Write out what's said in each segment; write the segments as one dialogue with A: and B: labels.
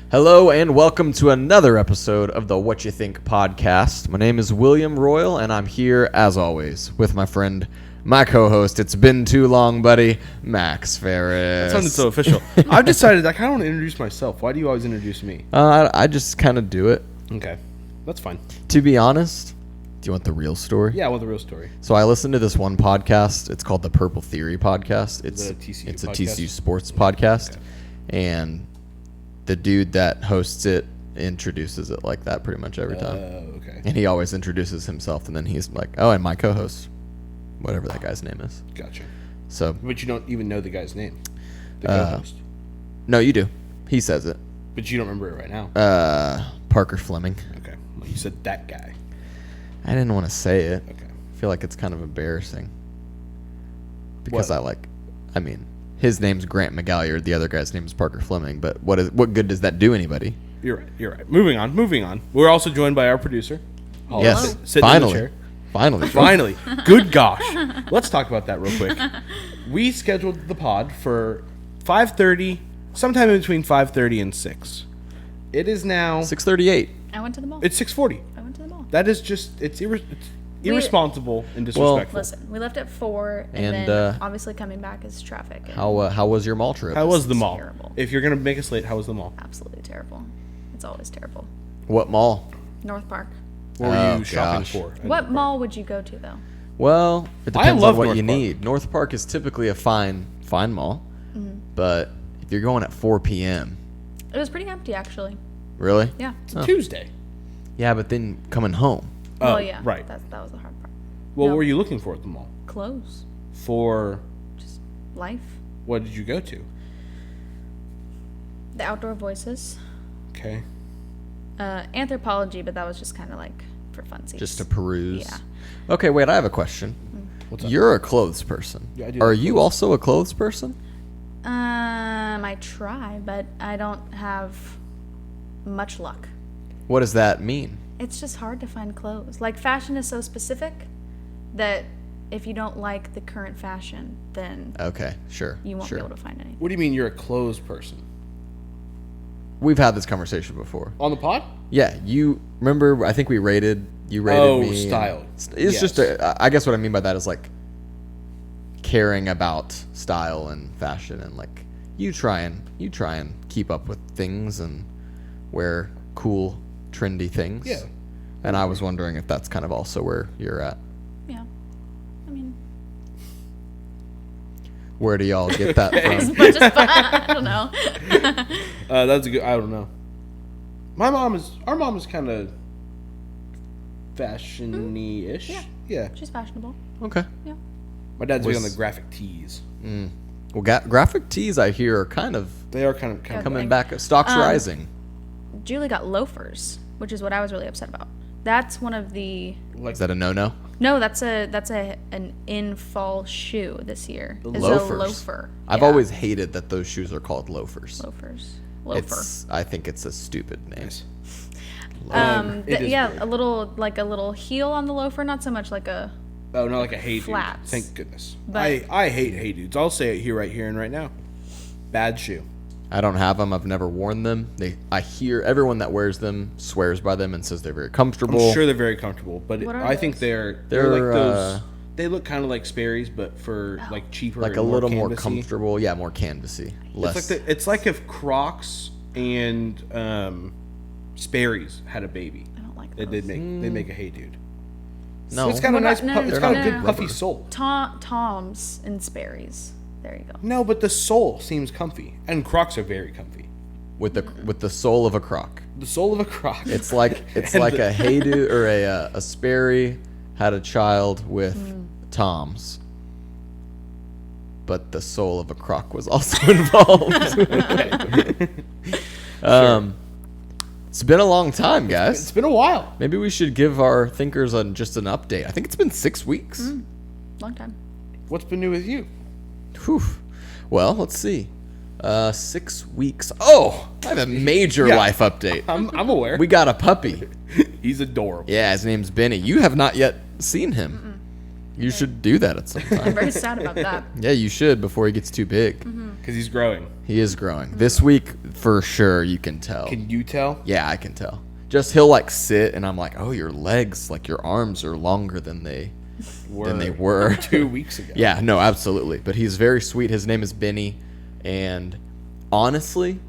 A: Hello and welcome to another episode of the What You Think podcast. My name is William Royal and I'm here as always with my friend, my co-host. It's been too long, buddy, Max Ferris.
B: That sounded so official. I've decided I kind of want to introduce myself. Why do you always introduce me?
A: I just kind of do it.
B: Okay, that's fine.
A: To be honest, do you want the real story?
B: Yeah, I want the real story.
A: So I listened to this one podcast. It's called the Purple Theory podcast. It's
B: a TCU
A: it's a
B: podcast?
A: TCU sports podcast,
B: Okay.
A: and the dude that hosts it introduces it like that pretty much every time.
B: Okay.
A: And he always introduces himself, and then he's like, "Oh, and my co-host, whatever that guy's name is."
B: Gotcha.
A: So,
B: But you don't even know the guy's name. The co-host.
A: no, you do. He says it.
B: But you don't remember it right now.
A: Parker Fleming.
B: Okay. Well, you said that guy.
A: I didn't want to say it.
B: Okay.
A: I feel like it's kind of embarrassing because
B: What?
A: his name's Grant McGalliard. The other guy's name is Parker Fleming. But what good does that do anybody?
B: You're right. Moving on. We're also joined by our producer. Holly,
A: Yes,
B: sitting in the chair.
A: finally.
B: Good gosh. Let's talk about that real quick. We scheduled the pod for 5:30, sometime in between 5:30 and 6. It is now
A: 6:38.
C: I went to the mall.
B: It's 6:40.
C: I went to the mall.
B: That is just it's irresponsible and disrespectful.
C: Listen, we left at 4,
A: And,
C: and then obviously coming back is traffic. And
A: How was your mall trip?
B: How was the
C: is
B: mall?
C: terrible.
B: If you're gonna make us late, how was the mall?
C: Absolutely terrible. It's always terrible.
A: What mall?
C: North Park.
B: What were
A: Oh,
B: you shopping
A: gosh.
B: for?
C: What mall would you go to though?
A: Well, it
B: I
A: depends
B: love
A: on what
B: North
A: you
B: Park.
A: need. North Park is typically a fine mall, but if you're going at 4 p.m.,
C: It was pretty empty actually.
A: really?
C: Yeah.
A: Oh.
B: Tuesday.
A: Yeah, but then coming home.
C: Well, yeah.
B: Right.
C: That was the hard part.
B: Well,
C: No.
B: what were you looking for at the mall?
C: Clothes.
B: For
C: Just life.
B: what did you go to?
C: The Outdoor Voices.
B: Okay.
C: Anthropology, but that was just kind of like for funsies.
A: Just to peruse.
C: Yeah.
A: Okay, wait, I have a question.
B: What's up?
A: You're a clothes person.
B: Yeah, I do
A: Are
B: like
A: you
B: clothes.
A: also a clothes person?
C: I try, but I don't have much luck.
A: What does that mean?
C: It's just hard to find clothes. Like, fashion is so specific that if you don't like the current fashion, then
A: Okay, sure.
C: you won't
A: sure.
C: be able to find anything.
B: What do you mean you're a clothes person?
A: We've had this conversation before.
B: On the pod?
A: Yeah, you remember, I think you rated me. and-
B: style.
A: It's
B: Yes.
A: just, I guess what I mean by that is like caring about style and fashion, and like you try and keep up with things and wear cool, trendy things.
B: Yeah.
A: And I was wondering if that's kind of also where you're at.
C: Yeah. I mean,
A: Where do y'all get that from?
C: but just, I don't know.
B: That's a good. I don't know. Our mom is kind of fashion-y ish.
C: Yeah.
B: Yeah.
C: She's fashionable.
A: Okay.
C: Yeah.
B: My dad's big on
A: Was-
B: the graphic tees.
A: Well, graphic tees I hear are kind of
B: They are kind of
A: coming back. Stocks rising.
C: Julie got loafers, which is what I was really upset about. That's one of the
B: like
A: Is that a no-no?
C: no. That's an in fall shoe this year. Is
A: Loafers.
C: a loafer.
A: I've
C: Yeah.
A: always hated that those shoes are called loafers.
C: loafers. Loafer.
A: I think it's a stupid name.
B: Nice.
C: Th-
B: It is
C: yeah,
B: weird.
C: a little heel on the loafer, not so much like a.
B: Oh, not like a hey dude.
C: Flats.
B: Thank goodness.
C: But-
B: I hate hey dudes. I'll say it here, right here, and right now. Bad shoe.
A: I don't have them. I've never worn them. I hear everyone that wears them swears by them and says they're very comfortable.
B: I'm sure they're very comfortable, but
C: What are
B: I think
C: those?
B: they're like
A: They're,
B: those. They look kind of like Sperry's, but for like cheaper,
A: like
B: and
A: a little more
B: canvasy.
A: comfortable. Yeah, more canvasy. Less.
B: It's like if Crocs and Sperry's had a baby.
C: I don't like
B: They
C: those.
B: did they make a hey dude.
A: No.
B: It's got a
C: What
B: nice.
C: about- no,
B: It's
C: they're
B: got a
C: not
B: good puffy
A: rubber.
B: sole.
C: Toms and Sperry's. There you go.
B: No, but the sole seems comfy, and Crocs are very comfy.
A: with the sole of a Croc.
B: The sole of a Croc.
A: It's like
B: And
A: a Hey Dude or a Sperry had a child with Toms, but the sole of a Croc was also involved. It's been a long time,
B: It's
A: guys.
B: been a while.
A: Maybe we should give our thinkers just an update. I think it's been 6 weeks.
C: Long time.
B: What's been new with you?
A: Whew. Well, let's see. 6 weeks. Oh, I have a major
B: Yeah.
A: life update.
B: I'm aware.
A: We got a puppy.
B: He's adorable.
A: Yeah, his name's Benny. You have not yet seen him. You should do that at some
C: I'm
A: time.
C: very sad about that.
A: Yeah, you should before he gets too big.
B: Because he's growing.
A: He is growing. This week, for sure, you can tell.
B: Can you tell?
A: Yeah, I can tell. Just he'll like sit, and I'm like, oh, your legs, like your arms are longer than they were
B: 2 weeks ago.
A: Yeah, no, absolutely. But he's very sweet. His name is Benny, and honestly,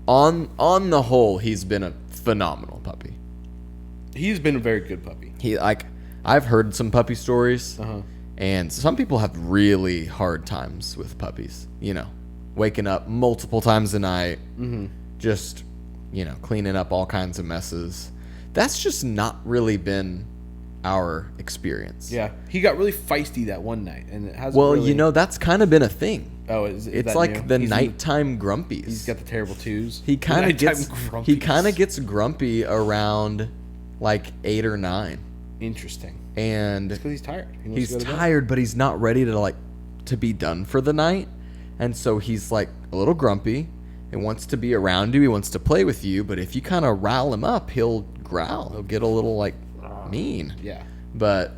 A: on the whole, he's been a phenomenal puppy.
B: He's been a very good puppy.
A: I've heard some puppy stories,
B: Uh-huh.
A: and some people have really hard times with puppies. Waking up multiple times a night, just cleaning up all kinds of messes. That's just not really been our experience.
B: Yeah, he got really feisty that one night, and it hasn't.
A: Well,
B: really...
A: that's kind of been a thing.
B: Oh, is
A: it's
B: that
A: like
B: new?
A: the nighttime grumpies.
B: He's got the terrible twos.
A: He kind of gets grumpy around like 8 or 9.
B: Interesting.
A: And
B: because he's tired.
A: He's tired, but he's not ready to be done for the night, and so he's like a little grumpy and wants to be around you. He wants to play with you, but if you kind of rile him up, he'll growl. He'll get a little like mean.
B: Yeah.
A: But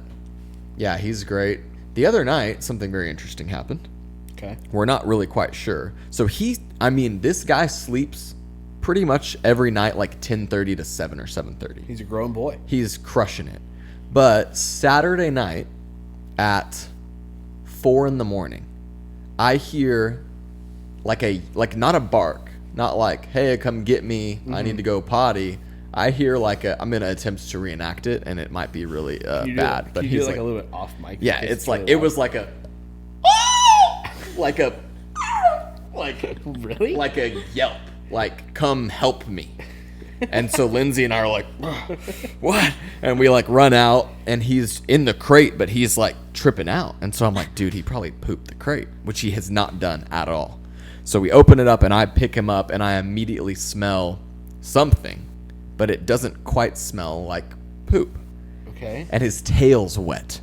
A: yeah, he's great. The other night, something very interesting happened.
B: Okay.
A: We're not really quite sure. So this guy sleeps pretty much every night like 10:30 to 7 or 7:30.
B: He's a grown boy.
A: He's crushing it. But Saturday night at 4 in, I hear like not a bark, not like, hey, come get me, I need to go potty. I hear I'm gonna attempt to reenact it, and it might be really bad. But
B: he's like a little bit off mic.
A: Yeah, it's like
B: really
A: it was like a
B: really
A: like a yelp, like come help me. And so Lindsay and I are like, what? And we like run out, and he's in the crate, but he's like tripping out. And so I'm like, dude, he probably pooped the crate, which he has not done at all. So we open it up, and I pick him up, and I immediately smell something, but it doesn't quite smell like poop.
B: Okay.
A: And his tail's wet.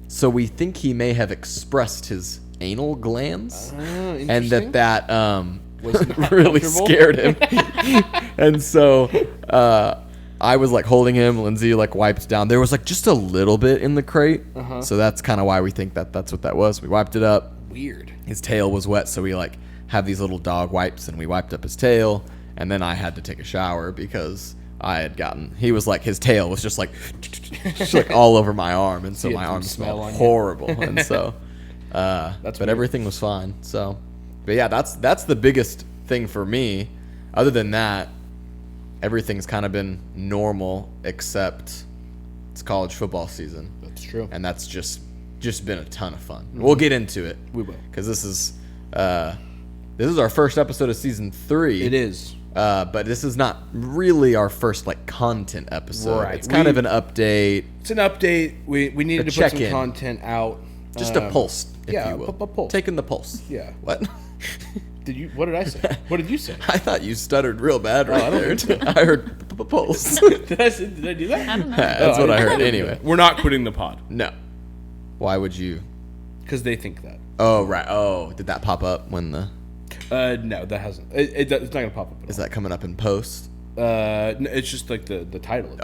A: So we think he may have expressed his anal glands, and that really scared him. And so I was like holding him. Lindsay like wiped down. There was like just a little bit in the crate, so that's kind of why we think that's what that was. We wiped it up.
B: Weird.
A: His tail was wet, so we like have these little dog wipes, and we wiped up his tail. And then I had to take a shower because he was like, his tail was just like all over my arm, and so my arm smelled horrible. And so, but everything was fine. So, but yeah, that's the biggest thing for me. Other than that, everything's kind of been normal, except it's college football season.
B: That's true.
A: And that's just been a ton of fun. We'll get into it.
B: We will.
A: Because this is our first episode of season 3.
B: It is.
A: But this is not really our first like content episode.
B: Right.
A: It's kind of an update.
B: It's an update. We needed to put some content out.
A: Just a pulse, if you will.
B: A pulse.
A: Taking the pulse.
B: Yeah.
A: What?
B: What did I say? What did you say?
A: I thought you stuttered real bad right there. I heard pulse.
B: Did I do that?
C: I don't know.
A: That's what I heard. Anyway.
B: We're not quitting the pod.
A: No. Why would you?
B: Because they think that.
A: Oh, right. Oh, did that pop up when the...
B: No, that hasn't. It's not going to pop up at
A: Is that coming up in post?
B: No, it's just like the title.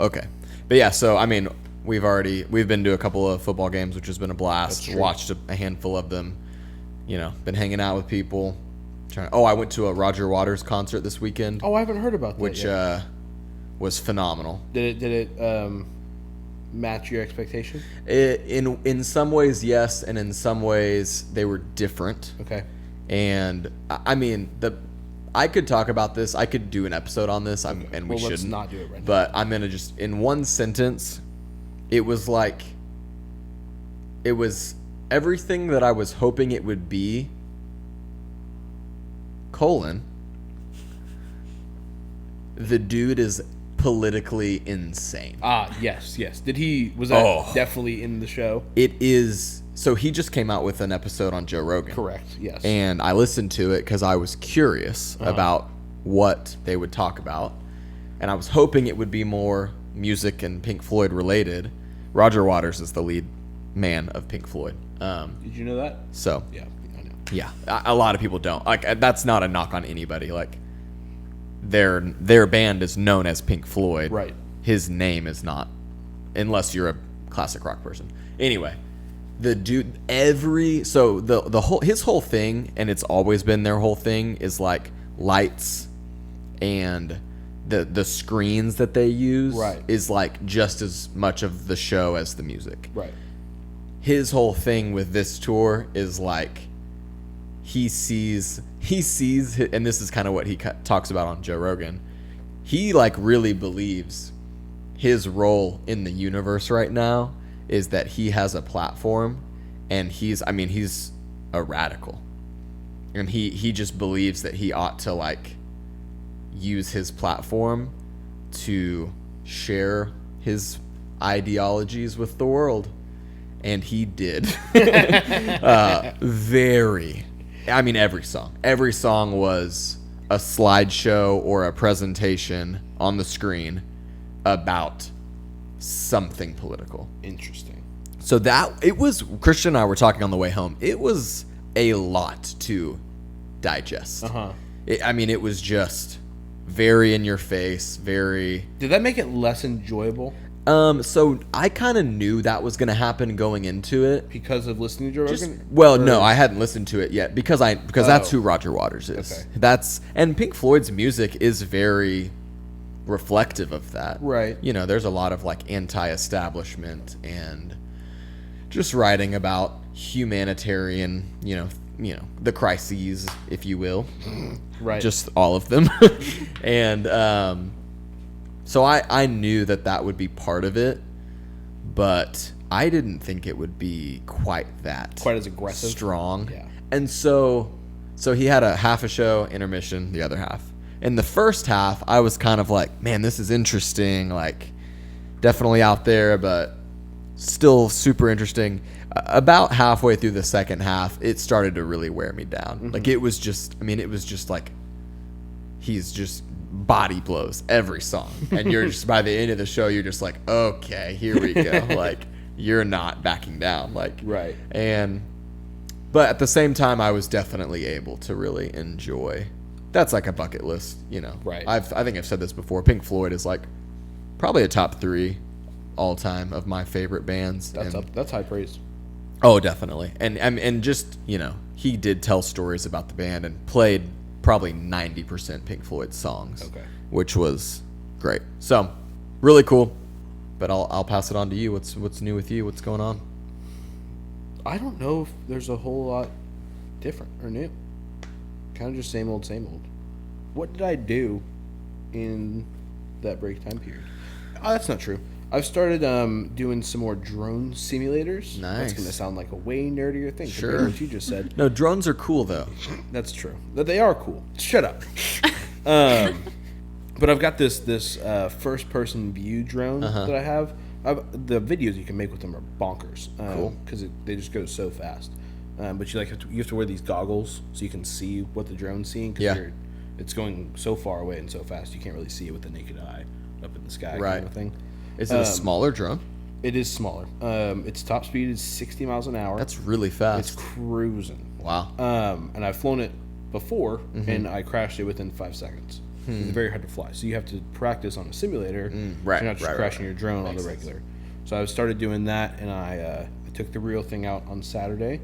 A: Okay. But yeah, so I mean, we've been to a couple of football games, which has been a blast. Watched a handful of them. Been hanging out with people. I went to a Roger Waters concert this weekend.
B: Oh, I haven't heard about that
A: which
B: yet.
A: Was phenomenal.
B: Did it match your expectation?
A: In some ways, yes, and in some ways they were different.
B: Okay.
A: And I mean, I could talk about this. I could do an episode on this, and we shouldn't.
B: Let's not do it right now.
A: But I'm gonna just in one sentence. It was everything that I was hoping it would be. The dude is politically insane.
B: Yes. Was that definitely in the show?
A: It is. So he just came out with an episode on Joe Rogan.
B: Correct, yes.
A: And I listened to it because I was curious about what they would talk about. And I was hoping it would be more music and Pink Floyd related. Roger Waters is the lead man of Pink Floyd.
B: Did you know that?
A: So,
B: Yeah, I know.
A: yeah, a lot of people don't. Like, that's not a knock on anybody. Like, their band is known as Pink Floyd.
B: Right.
A: His name is not, unless you're a classic rock person. Anyway, the dude the whole his whole thing, and it's always been their whole thing, is like lights and the screens that they use
B: Right.
A: is like just as much of the show as the music.
B: Right.
A: His whole thing with this tour is like he sees and this is kind of what he talks about on Joe Rogan. He like really believes his role in the universe right now is that he has a platform, and he's a radical, and he just believes that he ought to like use his platform to share his ideologies with the world, and he did. Every song was a slideshow or a presentation on the screen about something political.
B: Interesting.
A: So Christian and I were talking on the way home. It was a lot to digest. It was just very in your face, very.
B: Did that make it less enjoyable
A: So I kind of knew that was going to happen going into it.
B: because of listening to Joe Rogan?
A: No, I hadn't listened to it yet because that's who Roger Waters is.
B: Okay.
A: And Pink Floyd's music is very reflective of that.
B: Right.
A: You know, there's a lot of like anti-establishment and just writing about humanitarian, the crises, if you will.
B: Right.
A: Just all of them. And so I knew that would be part of it, but I didn't think it would be quite
B: as aggressive.
A: strong.
B: Yeah.
A: And so he had a half a show, intermission, the other half. In the first half, I was kind of like, man, this is interesting, like definitely out there, but still super interesting. About halfway through the second half, it started to really wear me down.
B: Mm-hmm.
A: Like it was just like he's just body blows every song, and you're just by the end of the show, you're just like, okay, here we go. Like you're not backing down, like
B: Right.
A: But at the same time, I was definitely able to really enjoy. That's like a bucket list,
B: Right.
A: I think I've said this before. Pink Floyd is like probably a top 3 all time of my favorite bands.
B: That's high praise.
A: Oh, definitely. And just, he did tell stories about the band and played probably 90% Pink Floyd songs.
B: Okay.
A: Which was great. So, really cool. But I'll pass it on to you. What's new with you? What's going on?
B: I don't know if there's a whole lot different or new. Kind of just same old, same old. What did I do in that break time period? Oh, that's not true. I've started doing some more drone simulators.
A: Nice.
B: That's going to sound like a way nerdier thing.
A: Sure.
B: Compared to what you just said.
A: No, drones are cool, though.
B: That's true. That they are cool. Shut up. But I've got this first person view drone that I have. The videos you can make with them are bonkers.
A: Cool.
B: Because they just go so fast. But you have to wear these goggles so you can see what the drone's seeing. Cause it's going so far away and so fast you can't really see it with the naked eye up in the sky.
A: Right.
B: Kind of thing.
A: Is it a smaller drone?
B: It is smaller. Its top speed is 60 miles an hour.
A: That's really fast.
B: It's cruising.
A: Wow.
B: And I've flown it before, and I crashed it within 5 seconds. It's very hard to fly, so you have to practice on a simulator.
A: Right,
B: So you're not just crashing your drone on the regular. So I've started doing that, and I took the real thing out on Saturday,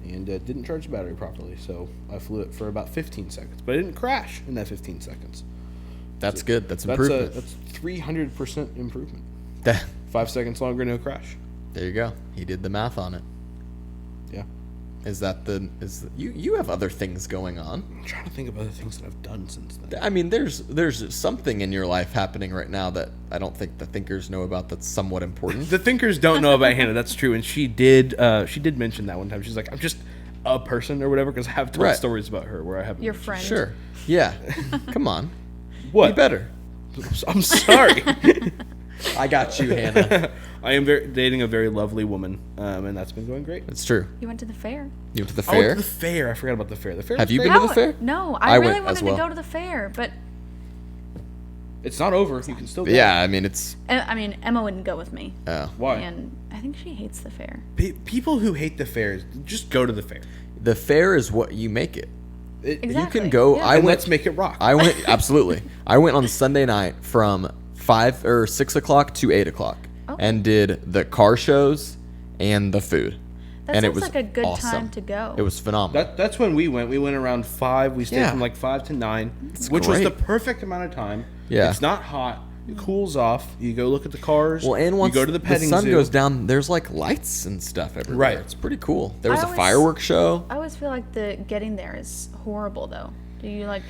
B: and didn't charge the battery properly. So I flew it for about 15 seconds, but I didn't crash in that 15 seconds.
A: That's good. That's improvement.
B: That's 300% improvement.
A: That-
B: 5 seconds longer, no crash.
A: There you go. He did the math on it.
B: Yeah.
A: You have other things going on?
B: I'm trying to think of other things that I've done since then.
A: I mean, there's something in your life happening right now that I don't think the thinkers know about that's somewhat important.
B: The thinkers don't know about Hannah. That's true, and she did mention that one time. She's like, I'm just a person or whatever, because I have told stories about her where I haven't.
C: Your friend.
A: Sure. Yeah. Come on.
B: What?
A: Be better.
B: I'm sorry.
A: I got you, Hannah.
B: I am dating a very lovely woman, and that's been going great.
A: It's true.
C: You went to the fair.
A: You went to the
B: I went
A: fair?
B: to the fair. I forgot about the fair. The fair.
A: Have
B: was
A: you
B: great.
A: been to the fair?
C: No,
A: I
C: I
A: went
C: really
A: as
C: wanted
A: well.
C: to go to the fair, but
B: It's not over. You can still go.
A: Yeah, I mean, it's...
C: Emma wouldn't go with me.
B: Why?
C: And I think she hates the fair.
B: People who hate the fairs just go to the fair.
A: The fair is what you make it.
C: Exactly.
A: You can go...
C: Yeah.
B: Let's make it rock.
A: I went... Absolutely. I went on Sunday night from 5 or 6 o'clock to 8 o'clock.
C: Okay.
A: And did the car shows and the food.
C: That
A: and it
C: sounds
A: was
C: like a good
A: awesome.
C: time to go.
A: It was phenomenal.
B: That's when we went. We went around 5. We stayed
A: Yeah.
B: from like 5 to 9,
A: It's
B: which was
A: great.
B: the perfect amount of time.
A: Yeah.
B: It's not hot. It cools off. You go look at the cars.
A: Well, and once
B: you go to the petting
A: sun
B: zoo.
A: goes down, there's like lights and stuff everywhere.
B: Right.
A: It's pretty cool. There was
C: I
A: a
C: always-
A: fireworks show.
C: I always feel like the getting there is horrible though. Do you like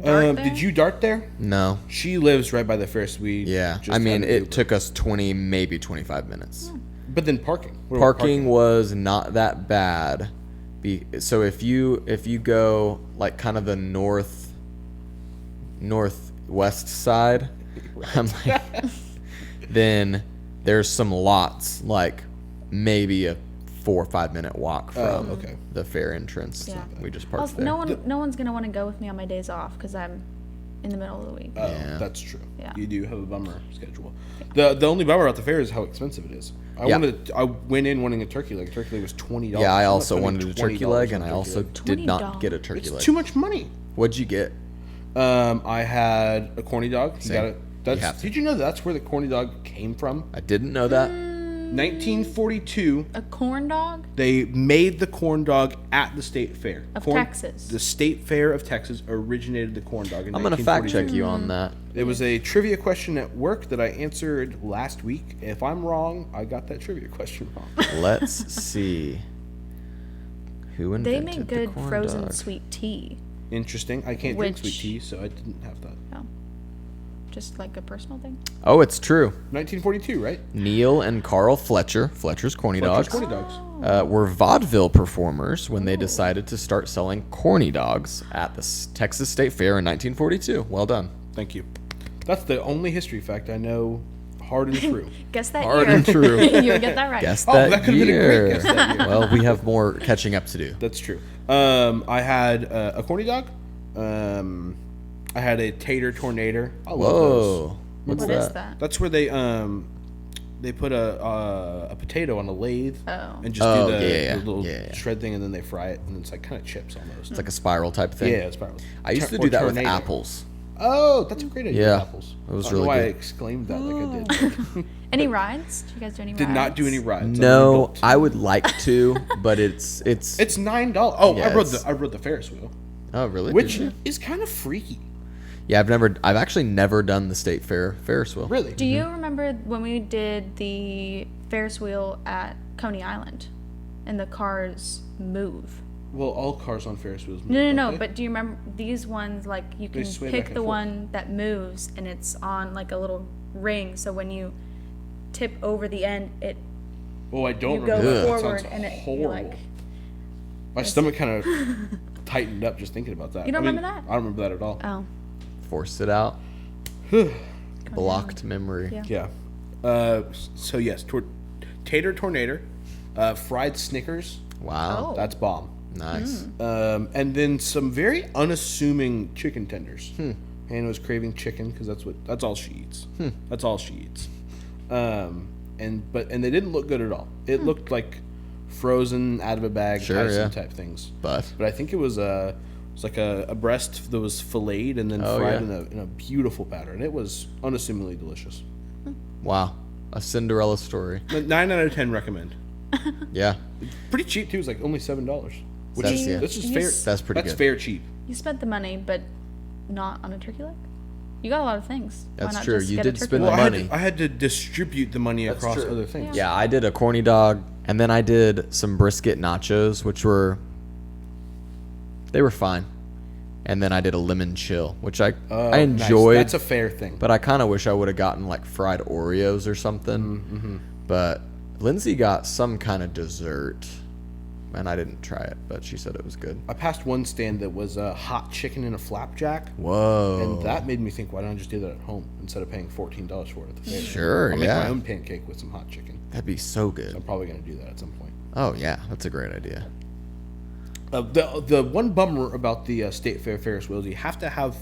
C: dart there?
B: Did you dart there?
A: No.
B: She lives right by the Ferris. We
A: Yeah.
B: just
A: I mean,
B: had an
A: it
B: Uber.
A: took us 20, maybe 25 minutes.
B: But then parking. What about
A: Parking was not that bad. So if you go like kind of the northwest side, I'm like, then there's some lots like maybe a 4 or 5 minute walk from
B: okay.
A: the fair entrance.
C: Yeah.
A: We just parked
C: Also,
A: there.
C: no one's gonna want to go with me on my days off because I'm in the middle of the week.
B: Oh,
A: Yeah.
B: that's true.
C: Yeah.
B: You do have a bummer schedule. The only bummer about the fair is how expensive it is.
A: Yeah.
B: I went in wanting a turkey leg. Turkey leg was $20.
A: Yeah, I
B: I'm not
A: also
B: spending
A: wanted a turkey
B: $20
A: leg,
B: on
A: and I
B: turkey
A: also
B: leg.
A: did not
C: $20.
A: get a turkey
B: It's
A: leg.
B: too much money.
A: What'd you get?
B: I had a corny dog. You
A: Same.
B: got it.
A: You have to.
B: Did you know that's where the corny dog came from?
A: I didn't know that.
B: 1942.
C: A corn dog?
B: They made the corn dog at the state fair.
C: Of Texas.
B: The state fair of Texas originated the corn dog in
A: I'm gonna fact
B: 1942.
A: check you on that.
B: It was a trivia question at work that I answered last week. If I'm wrong, I got that trivia question wrong.
A: Let's see. Who
C: They
A: invented
C: make
A: the
C: good
A: corn
C: frozen
A: dog?
C: sweet tea.
B: Interesting. I can't drink sweet
C: Which-
B: tea, so I didn't have that.
C: Oh. Just like a personal thing.
A: Oh, it's true.
B: 1942, right?
A: Neil and Carl Fletcher, Fletcher's Corny
B: Fletcher's
A: Dogs,
B: corny dogs.
A: were vaudeville performers when they decided to start selling corny dogs at the Texas State Fair in 1942. Well done.
B: Thank you. That's the only history fact I know, hard and true.
C: Guess that
A: Hard
C: year.
A: and true.
C: You'll get that right.
A: Guess
B: Oh,
A: that
B: that could've been a
A: year.
B: great guess that year.
A: Well, we have more catching up to do.
B: That's true. I had a corny dog. I had a tater tornado. I love those.
A: Whoa. What's
C: What
A: that?
C: is that?
B: That's where they put a potato on a lathe
C: Oh.
B: and just
A: Oh,
B: do the,
A: yeah.
B: the little
A: Yeah.
B: shred thing, and then they fry it, and it's like kind of chips almost.
A: It's like a spiral type thing.
B: Yeah, it's spiral.
A: I used to
B: Or
A: do that with
B: tornado.
A: apples.
B: Oh, that's a great idea.
A: Yeah,
B: with apples.
A: it was
B: I don't know
A: really
B: why
A: good.
B: I exclaimed that like I did.
C: Any rides? Did you guys do any rides?
B: Did not do any rides. I'm an
A: No,
B: adult.
A: I would like to, but it's.
B: It's $9. Oh,
A: Yeah,
B: I rode the Ferris wheel,
A: Oh, really? Did
B: which
A: you?
B: is kind of freaky.
A: Yeah, I've actually never done the state fair Ferris wheel.
B: Really?
C: Do you remember when we did the Ferris wheel at Coney Island and the cars move?
B: Well, all cars on Ferris wheels.
C: No,
B: move,
C: no,
B: don't
C: no.
B: they?
C: But do you remember these ones? Like you
B: They
C: can
B: sway back
C: pick
B: and
C: the
B: forth.
C: one that moves, and it's on like a little ring. So when you tip over the end, it
B: Oh, I don't
C: you go
B: remember that. That
C: forward,
B: sounds
C: and it
B: horrible.
C: you like.
B: My stomach kind of tightened up just thinking about that.
C: You don't
B: I mean,
C: remember that?
B: I don't remember that at all.
C: Oh,
A: Forced it out. Blocked memory.
C: Yeah.
B: Yeah. So yes, tater tornado, fried Snickers.
A: Wow.
C: Oh.
B: That's bomb.
A: Nice.
B: And then some very unassuming chicken tenders. Hannah was craving chicken because that's all she eats. That's all she eats. And they didn't look good at all. It looked like frozen out of a bag
A: Sure,
B: Tyson
A: yeah.
B: type things.
A: But
B: But I think it was like a breast that was filleted and then
A: Oh,
B: fried
A: yeah.
B: in a beautiful batter, and it was unassumingly delicious.
A: wow, a Cinderella story.
B: 9 out of 10 recommend.
A: Yeah,
B: Pretty cheap too. It's like only $7. Which
A: That's-
B: is
A: yeah.
B: that's just
C: You
B: fair.
C: s-
A: that's pretty
B: That's
A: good.
B: fair cheap.
C: you spent the money, but not on a turkey leg. You got a lot of things. Why
A: That's
C: not
A: true.
C: just
A: You
C: get a
A: did
C: turkey
A: spend
C: leg?
A: the
B: Well,
A: money.
B: I had to distribute the money across
A: true.
B: other things.
A: Yeah, I did a corny dog, and then I did some brisket nachos, which were fine. And then I did a lemon chill, which I
B: Nice.
A: enjoyed.
B: That's a fair thing.
A: But I kind of wish I would have gotten like fried Oreos or something. But Lindsay got some kind of dessert, and I didn't try it, but she said it was good.
B: I passed one stand that was hot chicken and a flapjack,
A: Whoa.
B: and that made me think, why don't I just do that at home instead of paying $14 for it at the fair?
A: Sure,
B: I'll make
A: yeah.
B: my own pancake with some hot chicken.
A: That'd be so
B: I'm
A: good.
B: probably going to do that at some point.
A: Oh yeah, that's a great idea.
B: The one bummer about the State Fair Ferris wheel is you have to have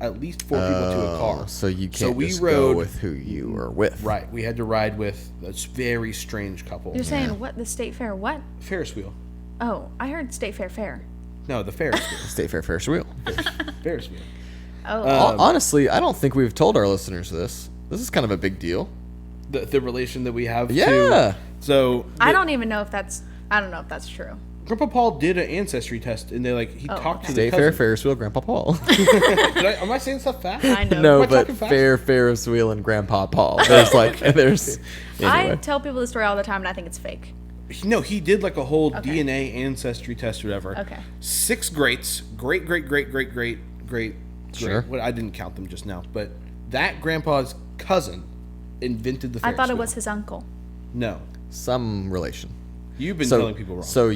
B: at least four people to a car.
A: So you
B: So
A: can't
B: we
A: just
B: rode-
A: go with who you were with.
B: Right, we had to ride with this very strange couple.
C: You're saying what? The state fair? What?
B: Ferris wheel.
C: Oh, I heard state fair fair.
B: No, the Ferris wheel.
A: State Fair Ferris wheel.
B: Ferris wheel.
C: Oh,
A: Honestly, I don't think we've told our listeners this. This is kind of a big deal.
B: The relation that we have
A: Yeah.
B: to. So
C: I don't even know if that's. I don't know if that's true.
B: Grandpa Paul did an ancestry test, and he talked
C: okay.
B: to the
A: State Fair,
B: cousin.
A: Ferris wheel, Grandpa Paul.
B: Am I saying stuff fast?
C: I know.
A: No,
B: Am I
A: but
B: talking fast?
A: Fair, Ferris wheel, and Grandpa Paul. There's
C: I
A: anyway.
C: tell people the story all the time, and I think it's fake.
B: No, he did like a whole
C: Okay.
B: DNA ancestry test or whatever.
C: Okay.
B: 6 greats, great.
A: Sure.
B: What I didn't count them just now, but that grandpa's cousin invented the
C: I
B: Ferris
C: thought it
B: wheel.
C: was his uncle.
B: No,
A: Some relation.
B: you've been telling people wrong.
A: So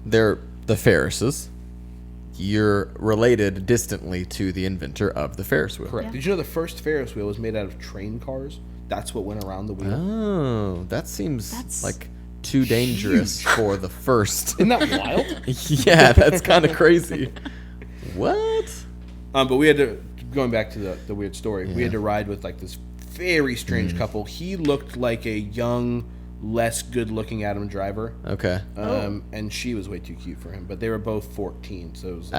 A: they're the Ferrises. You're related distantly to the inventor of the Ferris wheel.
B: Correct.
C: Yeah.
B: Did you know the first Ferris wheel was made out of train cars? That's what went around the wheel.
A: Oh, that seems
C: That's
A: like too dangerous for the first.
B: Isn't that wild?
A: Yeah, that's kind of crazy. What?
B: But we had to, going back to the weird story, we
A: Yeah.
B: had to ride with like this very strange couple. He looked like a young, less good-looking Adam Driver.
A: Okay.
B: And she was way too cute for him. But they were both 14, so it was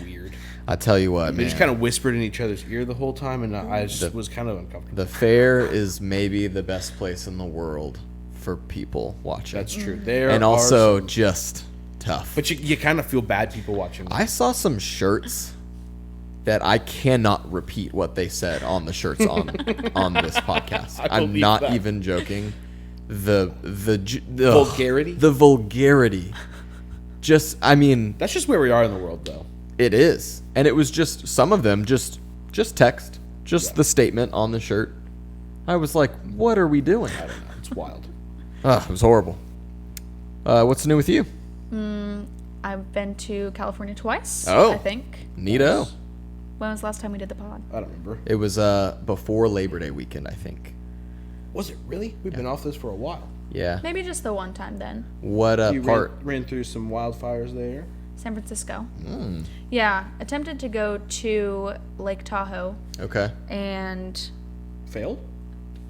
B: weird.
A: I tell you what,
B: They
A: man.
B: just kind of whispered in each other's ear the whole time, and I just was kind of uncomfortable.
A: The fair is maybe the best place in the world for people watching.
B: That's true. There
A: and
B: are
A: also
B: some-
A: just tough.
B: but you kind of feel bad people watching.
A: I saw some shirts that I cannot repeat what they said on the shirts on this podcast. I'm
B: believe
A: not
B: that.
A: even joking. The
B: Vulgarity?
A: The vulgarity. Just, I mean,
B: That's just where we are in the world, though.
A: it is. And it was just some of them just text, just the statement on the shirt. I was like, what are we doing?
B: I don't know. It's wild.
A: It was horrible. What's new with you?
C: I've been to California twice.
A: Oh.
C: I think.
A: Neato.
C: When was the last time we did the pod?
B: I don't remember.
A: It was before Labor Day weekend, I think.
B: Was it really? We've been off this for a while.
A: Yeah.
C: Maybe just the one time then.
A: What
B: You
A: part?
B: ran through some wildfires there.
C: San Francisco.
A: Mm,
C: Yeah, attempted to go to Lake Tahoe,
A: okay.
C: and
B: Failed?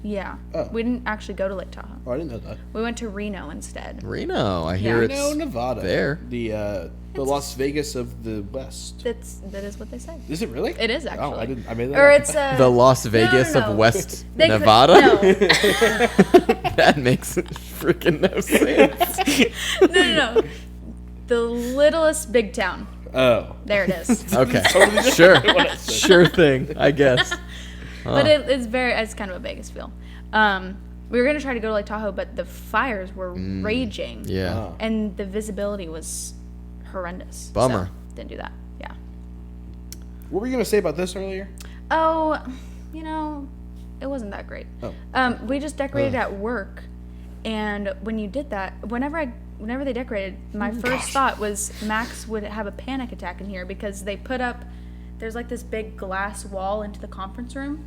C: yeah,
B: Oh.
C: we didn't actually go to Lake Tahoe.
B: Oh, I didn't know that.
C: We went to Reno instead.
A: Reno. I hear
C: Yeah.
A: it's
B: Reno, Nevada.
A: there.
B: The Las Vegas of the West.
C: That is what they say.
B: Is it really?
C: It is actually.
B: Oh, I didn't. I made that.
C: Or
B: up.
C: it's
A: the Las Vegas
C: no.
A: of West
C: They could-
A: Nevada.
C: no.
A: That makes freaking no sense.
C: no. The littlest big town.
B: Oh.
C: There it is.
A: Okay. Sure. Sure thing, I guess.
C: But it's kind of a Vegas feel. We were gonna try to go to Lake Tahoe, but the fires were raging.
A: Yeah.
B: Oh.
C: And the visibility was horrendous.
A: Bummer.
C: So, didn't do that. Yeah.
B: What were you gonna say about this earlier?
C: Oh, it wasn't that great.
B: Oh.
C: We just decorated at work, and when you did that, whenever they decorated, my first thought was Max would have a panic attack in here because they put up, there's like this big glass wall into the conference room,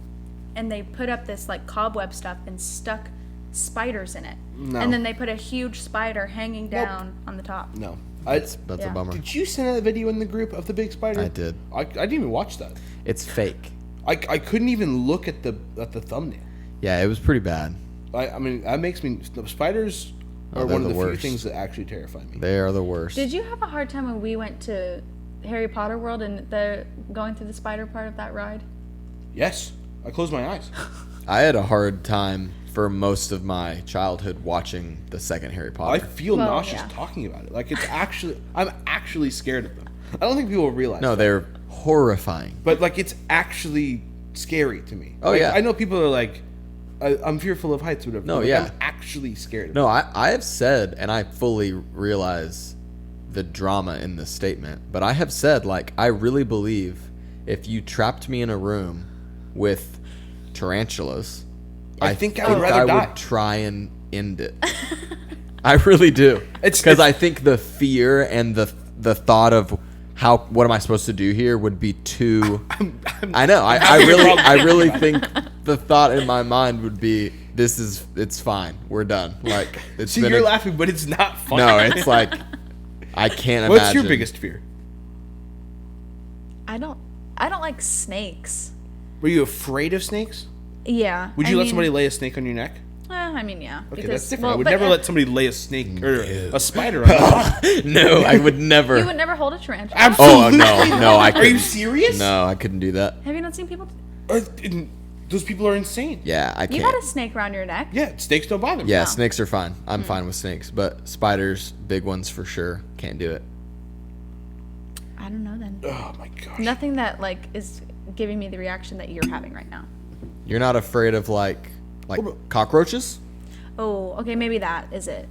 C: and they put up this like cobweb stuff and stuck spiders in it,
B: No.
C: and then they put a huge spider hanging down on the top.
B: No.
A: That's a
C: Yeah.
A: bummer.
B: Did you send that video in the group of the big spider?
A: I did.
B: I didn't even watch that.
A: It's fake.
B: I couldn't even look at the thumbnail.
A: Yeah, it was pretty bad.
B: I mean that makes me. The spiders
A: Oh,
B: are
A: they're
B: one of
A: the
B: the few
A: worst.
B: things that actually terrify me.
A: They are the worst.
C: Did you have a hard time when we went to Harry Potter World and going through the spider part of that ride?
B: Yes. I closed my eyes.
A: I had a hard time for most of my childhood watching the second Harry
B: I
A: Potter.
B: feel
C: Well,
B: nauseous
C: yeah.
B: talking about it. Like I'm actually scared of them. I don't think people realize.
A: No,
B: that.
A: they're horrifying.
B: But like it's actually scary to me.
A: Oh,
B: Like,
A: yeah.
B: I know people are like, I'm fearful of heights or whatever.
A: No,
B: but, like,
A: yeah.
B: I'm actually scared of
A: No, I have said, and I fully realize the drama in this statement, but I have said, like, I really believe if you trapped me in a room with tarantulas,
B: I think I would rather die.
A: would try and end it. I really do.
B: It's-
A: Because I think the fear and the thought of what am I supposed to do here would be too. I know. I really think the thought in my mind would be, it's fine. We're done. Like, it's
B: See,
A: been
B: you're laughing, but it's not funny.
A: No, it's like, I can't imagine.
B: What's your biggest fear?
C: I don't like snakes.
B: Were you afraid of snakes?
C: Yeah.
B: Would you let somebody lay a snake on your neck?
C: I mean, yeah.
B: Okay,
C: because,
B: that's different.
C: well,
B: I would
C: but,
B: never let somebody lay a snake or a spider on your body.
A: No, I would never.
C: You would never hold a tarantula.
A: Oh, no, I
B: Are you
A: couldn't.
B: serious?
A: No, I couldn't do that.
C: Have you not seen people?
B: Those people are insane.
A: Yeah, I
C: You
A: can't.
C: got a snake around your neck.
B: Yeah, snakes don't bother me.
A: Yeah,
C: No.
A: snakes are fine. I'm fine with snakes, but spiders, big ones for sure, can't do it.
C: I don't know then.
B: Oh my gosh.
C: Nothing that like is giving me the reaction that you're having right now.
A: You're not afraid of like cockroaches?
C: Oh, okay, maybe that is it.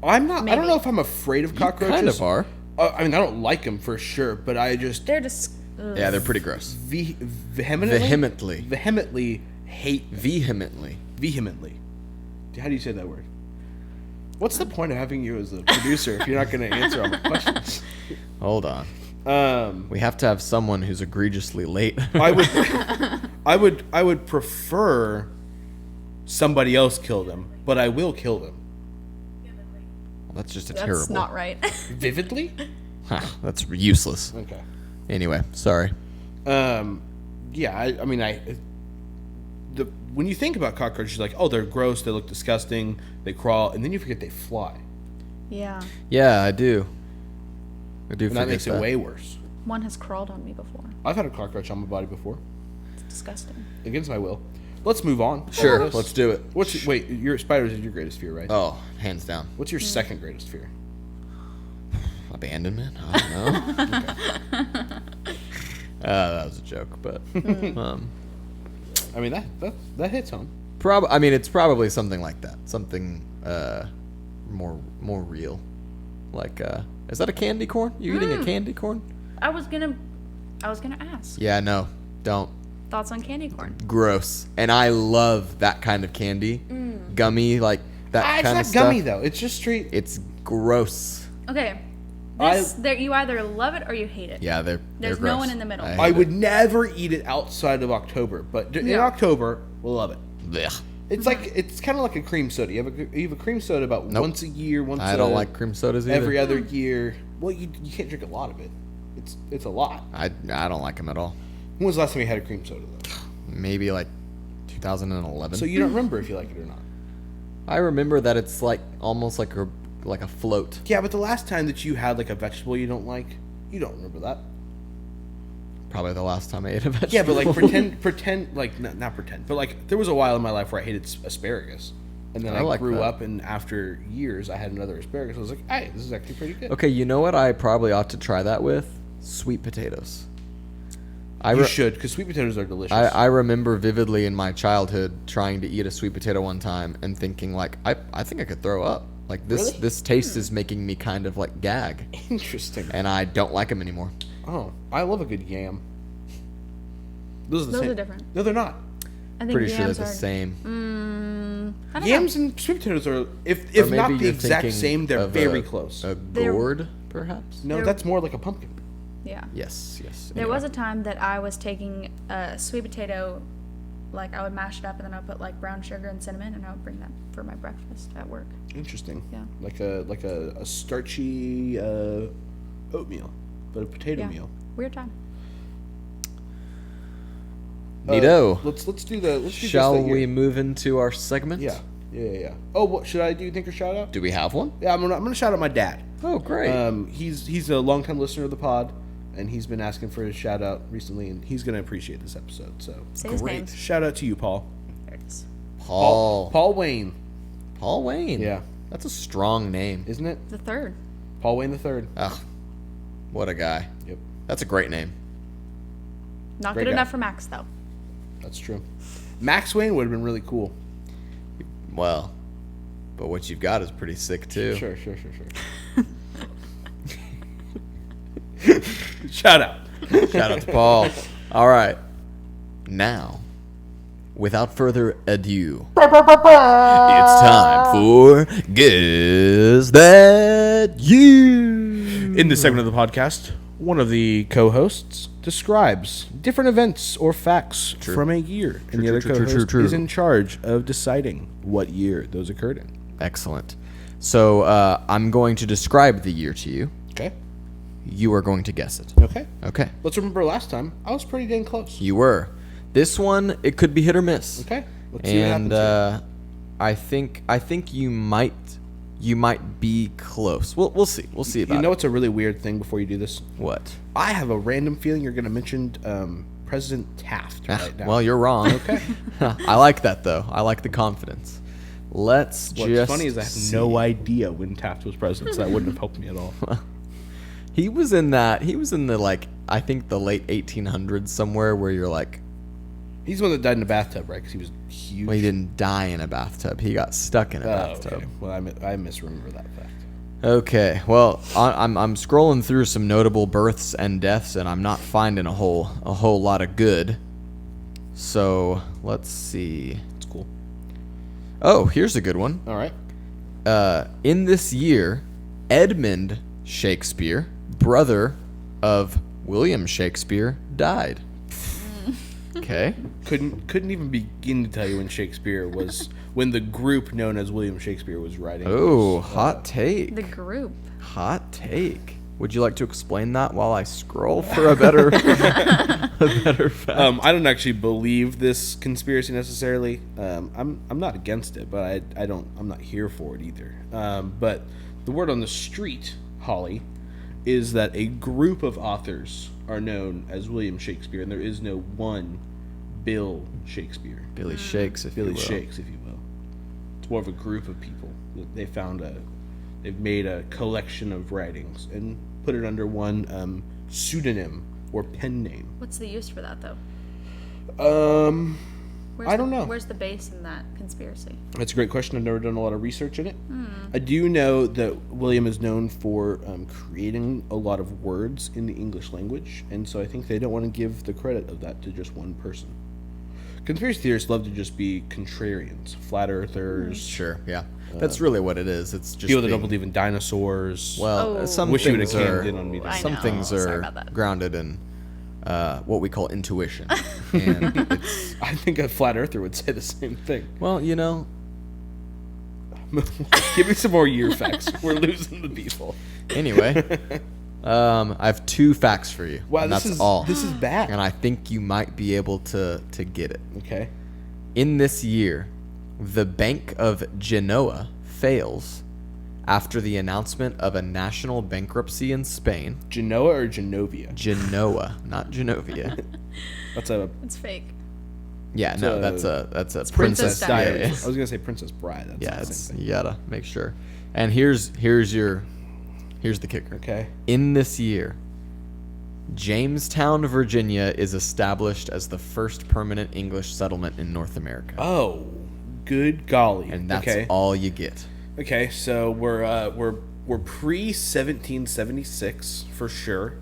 B: I'm not. I don't
C: Maybe.
B: know if I'm afraid of cockroaches.
A: Kind of are.
B: I mean, I don't like them for sure, but I just
C: They're just.
A: Yeah, they're pretty gross.
B: vehemently hate
A: Vehemently.
B: vehemently. How do you say that word? What's the point of having you as a producer if you're not going to answer all my questions?
A: Hold on. We have to have someone who's egregiously late.
B: I would prefer somebody else kill them, but I will kill them.
A: That's just a
C: That's
A: terrible.
C: not right.
B: Vividly?
A: That's useless.
B: Okay.
A: Anyway, sorry.
B: Yeah, I mean, when you think about cockroaches, you're like, oh, they're gross, they look disgusting, they crawl, and then you forget they fly.
C: Yeah.
A: Yeah, I do. I do
B: And that
A: forget
B: makes it way worse.
C: One has crawled on me before.
B: I've had a cockroach on my body before,
C: It's disgusting.
B: against my will. Let's move on.
A: Sure,
B: Yes.
A: let's do it.
B: Wait, your spiders is your greatest fear, right?
A: Oh, hands down.
B: What's your second greatest fear?
A: Abandonment? I don't know. That was a joke, but
B: I mean, that hits home.
A: I mean, it's probably something like that. Something more real. Like, is that a candy corn? You eating a candy corn?
C: I was gonna ask.
A: Yeah, no, don't.
C: Thoughts on candy corn?
A: Gross. And I love that kind of candy. Gummy, like that
B: It's
A: kind
B: not
A: of stuff.
B: gummy though. It's just straight.
A: It's gross.
C: Okay. You either love it or you hate it.
A: Yeah, they're
C: There's
A: gross.
C: no one in the middle.
A: hate
B: I would
A: it.
B: never eat it outside of October, but in
C: Yeah.
B: October, we'll love it.
A: Blech.
B: It's like it's kind of like a cream soda. You have a cream soda about once a year.
A: I don't like cream sodas either.
B: every other year. Well, you can't drink a lot of it. It's a lot.
A: I don't like them at all.
B: When was the last time you had a cream soda though?
A: Maybe like 2011.
B: So you don't remember if you like it or not.
A: I remember that it's like almost like a float.
B: Yeah, but the last time that you had like a vegetable you don't like, you don't remember that.
A: Probably the last time I ate a vegetable.
B: Yeah, but like pretend like not pretend, but like there was a while in my life where I hated asparagus, and then
A: I
B: I
A: like
B: grew
A: that.
B: up, and after years I had another asparagus. I was like, hey, this is actually pretty good.
A: Okay, you know what I probably ought to try that with? Sweet potatoes.
B: You should, because sweet potatoes are delicious.
A: I remember vividly in my childhood trying to eat a sweet potato one time and thinking like I think I could throw up. Like
B: Really?
A: this taste is making me kind of like gag,
B: Interesting.
A: and I don't like them anymore.
B: Oh, I love a good yam. Those
C: Those are different.
B: No, they're not.
C: I think
A: Pretty sure they're
C: yams
A: the
C: are.
A: same.
C: I don't
B: Yams
C: know.
B: and sweet potatoes are,
A: Or
B: if
A: maybe
B: not the
A: you're
B: exact
A: thinking
B: same, they're
A: of
B: very close.
A: A
C: They're-
A: gourd, perhaps.
B: No,
C: they're-
B: that's more like a pumpkin.
C: Yeah.
A: Yes.
C: There
A: Anyway.
C: was a time that I was taking a sweet potato, like I would mash it up and then I'd put like brown sugar and cinnamon and I would bring that for my breakfast at work.
B: Interesting.
C: Yeah.
B: Like a starchy oatmeal, but a potato
C: Yeah.
B: meal.
C: Weird time.
A: Neato.
B: Let's do the. Let's do
A: Shall
B: this thing
A: we
B: here.
A: move into our segment?
B: Yeah. Oh, what should I do? Think or shout out?
A: Do we have one?
B: Yeah, I'm gonna shout out my dad.
A: Oh, great.
B: He's a longtime listener of the pod, and he's been asking for a shout out recently, and he's gonna appreciate this episode. So
C: Say his name.
B: shout out to you, Paul.
C: There it is.
A: Paul
B: Wayne,
A: Wayne.
B: Yeah.
A: That's a strong name.
B: isn't it?
C: The third.
B: Paul Wayne the third.
A: Ugh. What a guy.
B: Yep,
A: That's a great name.
C: Not
B: Great
C: good
B: guy.
C: enough for Max though.
B: that's true. Max Wayne would have been really cool.
A: Well, but what you've got is pretty sick too.
B: Sure. Shout out.
A: Shout out to Paul. All right. Now, without further ado, it's time for Guess That You.
B: In this segment of the podcast, one of the co-hosts describes different events or facts from a year, and the other co-host is in charge of deciding what year those occurred in.
A: Excellent. So I'm going to describe the year to you.
B: Okay.
A: You are going to guess it.
B: Okay.
A: Okay.
B: Let's remember last time I was pretty dang close.
A: You were. This one, it could be hit or miss.
B: Okay. Let's see what
A: And
B: happens.
A: I think you might be close. We'll see. We'll see about
B: You know
A: it.
B: what's a really weird thing before you do this?
A: What?
B: I have a random feeling you're going to mention President Taft right now.
A: Well, you're wrong.
B: Okay.
A: I like that though. I like the confidence. Let's
B: What's
A: just.
B: funny is I have
A: see.
B: no idea when Taft was president, so that wouldn't have helped me at all.
A: He was in the like I think the late 1800s somewhere where you're like,
B: He's the one that died in a bathtub, right? Because he was huge.
A: well, he didn't die in a bathtub. He got stuck in a
B: Oh,
A: bathtub.
B: okay. Well, I misremember that fact.
A: Okay, well, I'm scrolling through some notable births and deaths, and I'm not finding a whole lot of good. So let's see.
B: It's cool.
A: Oh, here's a good one.
B: All right.
A: In this year, Edmund Shakespeare, brother of William Shakespeare, died. Okay.
B: Couldn't even begin to tell you when Shakespeare was when the group known as William Shakespeare was writing.
A: Oh, hot take.
C: The group.
A: Hot take. Would you like to explain that while I scroll for a better fact?
B: I don't actually believe this conspiracy necessarily. I'm not against it, but I'm not here for it either. But the word on the street, Holly, is that a group of authors are known as William Shakespeare, and there is no one Bill Shakespeare.
A: Billy Shakes, if you
B: Billy
A: will.
B: Shakes, if you will. It's more of a group of people. They've made a collection of writings and put it under one pseudonym or pen name.
C: What's the use for that, though?
B: I don't know.
C: Where's the base in that conspiracy?
B: That's a great question. I've never done a lot of research in it. I do know that William is known for creating a lot of words in the English language, and so I think they don't want to give the credit of that to just one person. Conspiracy theorists love to just be contrarians, flat earthers,
A: Sure, yeah. That's really what it is. It's just
B: people that don't
A: being-
B: believe in dinosaurs.
A: Well,
C: Oh.
A: some
B: Wish you would've
A: things are
B: caved in on me there.
C: I
A: some
C: know.
A: things
C: Sorry
A: are
C: about that.
A: grounded in what we call intuition, and it's
B: I think a flat earther would say the same thing.
A: well,
B: Give me some more year facts. We're losing the people.
A: Anyway, I have 2 facts for you.
B: Wow,
A: and
B: this
A: that's
B: is
A: all.
B: this is bad.
A: And I think you might be able to get it.
B: Okay.
A: In this year, the Bank of Genoa fails after the announcement of a national bankruptcy in Spain.
B: Genoa or Genovia?
A: Genoa, not Genovia.
B: That's a
C: It's fake.
A: Yeah, no,
B: a-
A: that's a
C: Princess
A: princess
C: Diaries.
A: Yeah,
B: I was gonna say Princess Bride. That's
A: yeah,
B: not the
A: it's,
B: same thing.
A: you gotta make sure. And here's the kicker.
B: Okay.
A: In this year, Jamestown, Virginia is established as the first permanent English settlement in North America.
B: Oh, good golly.
A: And that's
B: okay.
A: all you get.
B: Okay, so we're pre 1776 for sure.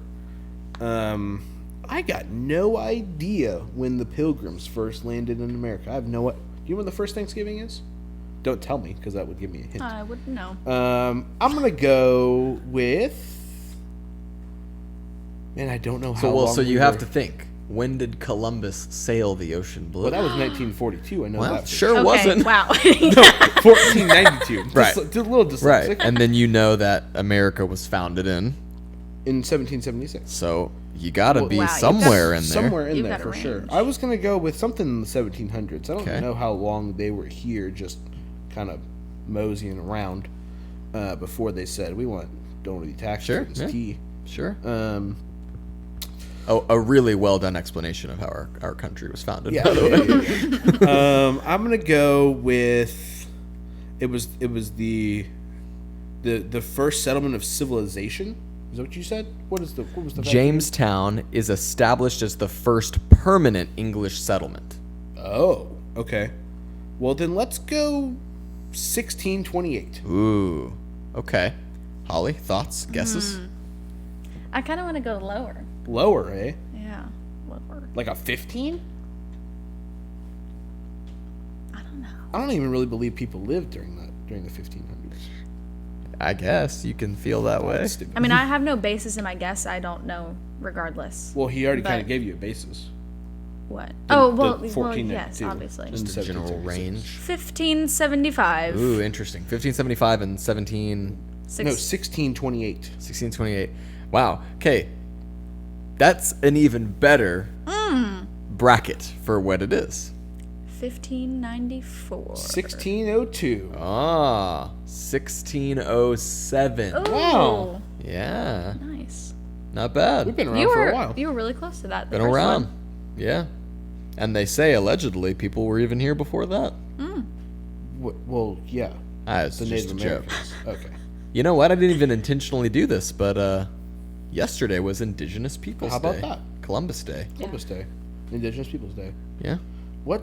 B: I got no idea when the Pilgrims first landed in America. I have no. Do you know when the first Thanksgiving is? Don't tell me, because that would give me a hint.
C: I wouldn't know.
B: I'm gonna go with. Man, I don't know how.
A: So
B: long
A: so
B: we
A: you have
B: were-
A: to think. When did Columbus sail the ocean blue?
B: Well, that was 1942. I know
A: Well,
B: that. for
A: sure
C: Okay,
A: wasn't.
C: wow.
B: No, 1492.
A: Right.
B: Just a little dyslexic.
A: Right. And then you know that America was founded in.
B: In 1776.
A: So you gotta be
C: Wow, you've
A: somewhere
C: got-
A: in there.
B: Somewhere in
C: You've
B: there
C: got a
B: for sure.
C: range.
B: I was gonna go with something in the 1700s. I don't
A: Okay.
B: know how long they were here, just kind of moseying around before they said we don't really tax
A: Sure,
B: this
A: yeah.
B: tea.
A: Sure. A really well done explanation of how our country was founded.
B: Yeah.
A: By the way.
B: I'm gonna go with it was the first settlement of civilization. Is that what you said? What was the
A: Jamestown is established as the first permanent English settlement.
B: Oh, okay. Well then let's go 1628.
A: Ooh. Okay. Holly, thoughts, guesses?
C: I kind of want to go lower.
B: Lower, eh?
C: Yeah, lower.
B: Like a 15?
C: I don't know.
B: I don't even really believe people lived during the 1500s.
A: I guess you can feel that way.
B: That's stupid.
C: I mean, I have no basis in my guess. I don't know, regardless.
B: Well, he already kind
C: But-
B: of gave you a basis.
C: What?
B: The-
C: Oh,
B: the
C: well,
B: 1492
C: yes, obviously.
B: and
A: Just a general
B: 1776.
A: range.
C: 1575.
A: Ooh, interesting. 1575 and
B: No, 1628.
A: 1628. Wow. Okay. That's an even better bracket for what it is.
C: 1594.
B: 1602.
A: Ah, 1607.
C: Ooh,
B: Wow.
A: Yeah,
C: nice.
A: not bad.
B: We've been around
C: You
B: for
C: were
B: a while.
C: you were really close to that. the
A: Been
C: first
A: around.
C: one.
A: Yeah. And they say allegedly people were even here before that.
B: Well, yeah.
A: It's
B: The
A: just
B: Native
A: a joke.
B: Americans. Okay.
A: You know what? I didn't even intentionally do this, but yesterday was Indigenous Peoples
B: How about
A: Day.
B: that?
A: Columbus Day.
B: Columbus Day. Indigenous Peoples Day.
A: Yeah.
B: What?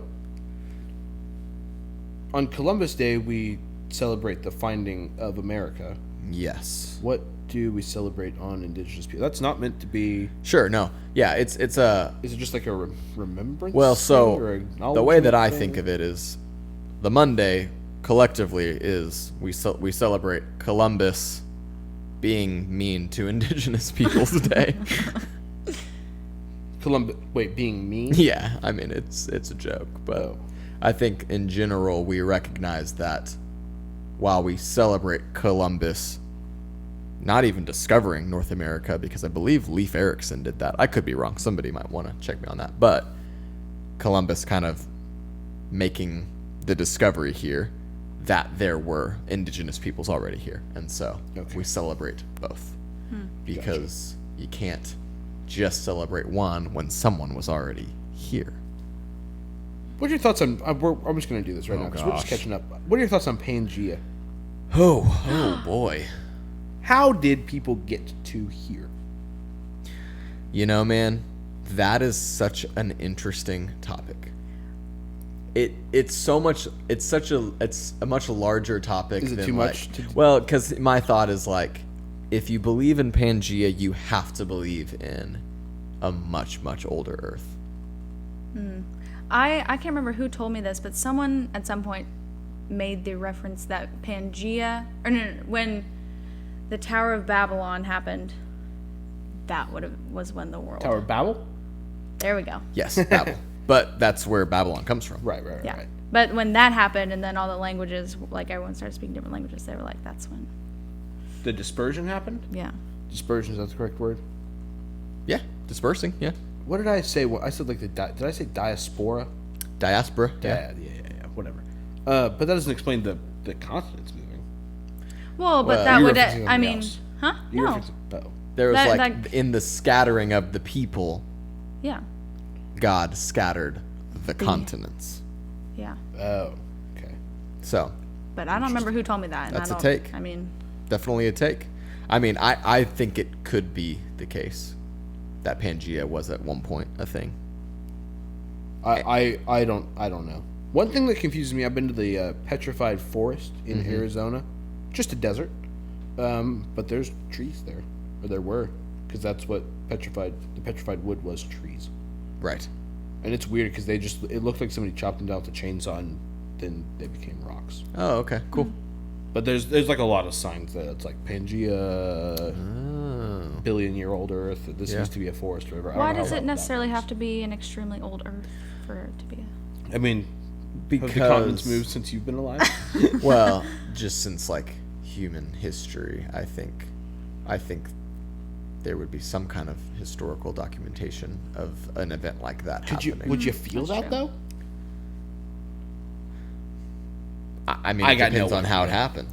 B: On Columbus Day, we celebrate the finding of America.
A: Yes.
B: What do we celebrate on Indigenous people? That's not meant to be.
A: Sure. No. Yeah. It's a.
B: Is it just like a remembrance?
A: Well,
B: thing or
A: so the way that I
B: acknowledgement
A: think
B: thing?
A: of it is, the Monday collectively is we celebrate Columbus being mean to Indigenous Peoples Day.
B: being mean.
A: Yeah, I mean it's a joke, but
B: Oh.
A: I think in general we recognize that while we celebrate Columbus not even discovering North America, because I believe Leif Erikson did that. I could be wrong. Somebody might want to check me on that. But Columbus kind of making the discovery here that there were indigenous peoples already here. And so
B: Okay.
A: we celebrate both. Because you can't just celebrate one when someone was already here.
B: What are your thoughts on? I'm just going to do this right now because we're just
A: gosh.
B: catching up. What are your thoughts on Pangea?
A: Oh boy.
B: How did people get to here?
A: You know, man, that is such an interesting topic. It's a much larger topic.
B: Is it
A: than
B: too
A: like,
B: much to-
A: Well, because my thought is like, if you believe in Pangea, you have to believe in a much older Earth.
C: I can't remember who told me this, but someone at some point made the reference that Pangea, or no, when the Tower of Babylon happened, that was when the world.
B: Tower of Babel?
C: There we go.
A: Yes, Babel. But that's where Babylon comes from.
B: Right.
C: Yeah. But when that happened, and then all the languages, like everyone started speaking different languages, they were like, that's when.
B: The dispersion happened?
C: Yeah.
B: Dispersion, is that the correct word?
A: Yeah, dispersing. Yeah,
B: What did I say? I said like did I say diaspora?
A: diaspora.
B: Yeah, whatever. But that doesn't explain the continents moving.
C: Well, but
A: Well,
C: that
B: you're
C: would,
B: referencing
C: I
B: something
C: mean,
B: else.
C: huh?
B: You
C: No.
A: There was
C: That-
A: like
C: that-
A: in the scattering of the people,
C: Yeah.
A: God scattered the continents.
C: Yeah.
B: Oh, okay.
A: So
C: But I don't remember who told me that. And
A: That's
C: I
A: a
C: don't,
A: take.
C: I mean,
A: definitely a take. I mean, I think it could be the case that Pangea was at one point a thing.
B: I don't know. One thing that confuses me, I've been to the petrified forest in Arizona, just a desert, but there's trees there, or there were, because that's what the petrified wood was, trees.
A: Right.
B: And it's weird because it looked like somebody chopped them down with a chainsaw and then they became rocks.
A: Oh, okay. Cool.
B: But there's like a lot of signs that it's like Pangea,
A: Oh.
B: billion-year-old Earth. This
A: Yeah.
B: used to be a forest or whatever. I
C: why
B: don't know
C: does
B: how
C: it
B: that
C: necessarily
B: works.
C: have to be an extremely old Earth for it to be a.
B: I mean,
A: Because
B: have the continents moved since you've been alive?
A: well, just since like human history, I think there would be some kind of historical documentation of an event like that happening.
B: Would you feel
C: That's
B: that
C: true.
B: though?
A: I mean,
B: I
A: it
B: got no
A: depends on
B: way,
A: how it
B: yeah.
A: happened.